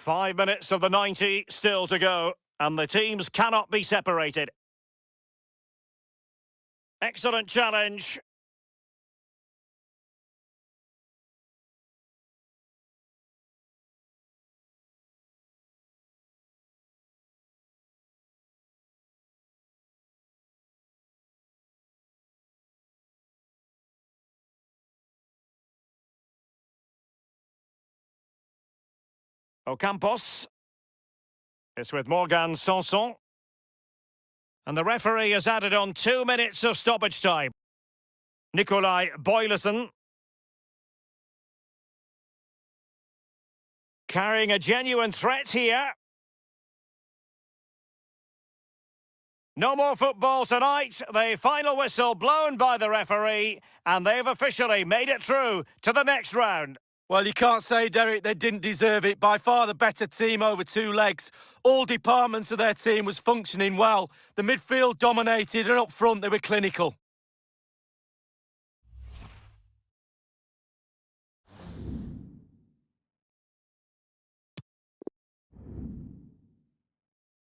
5 minutes of the 90 still to go, and the teams cannot be separated. Excellent challenge. Ocampos. It's with Morgan Sanson. And the referee has added on 2 minutes of stoppage time. Nikolai Boyleson. Carrying a genuine threat here. No more football tonight. The final whistle blown by the referee, and they've officially made it through to the next round. Well, you can't say, Derek, they didn't deserve it. By far the better team over 2 legs. All departments of their team was functioning well. The midfield dominated, and up front they were clinical.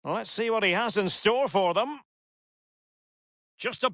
Well, let's see what he has in store for them. Just a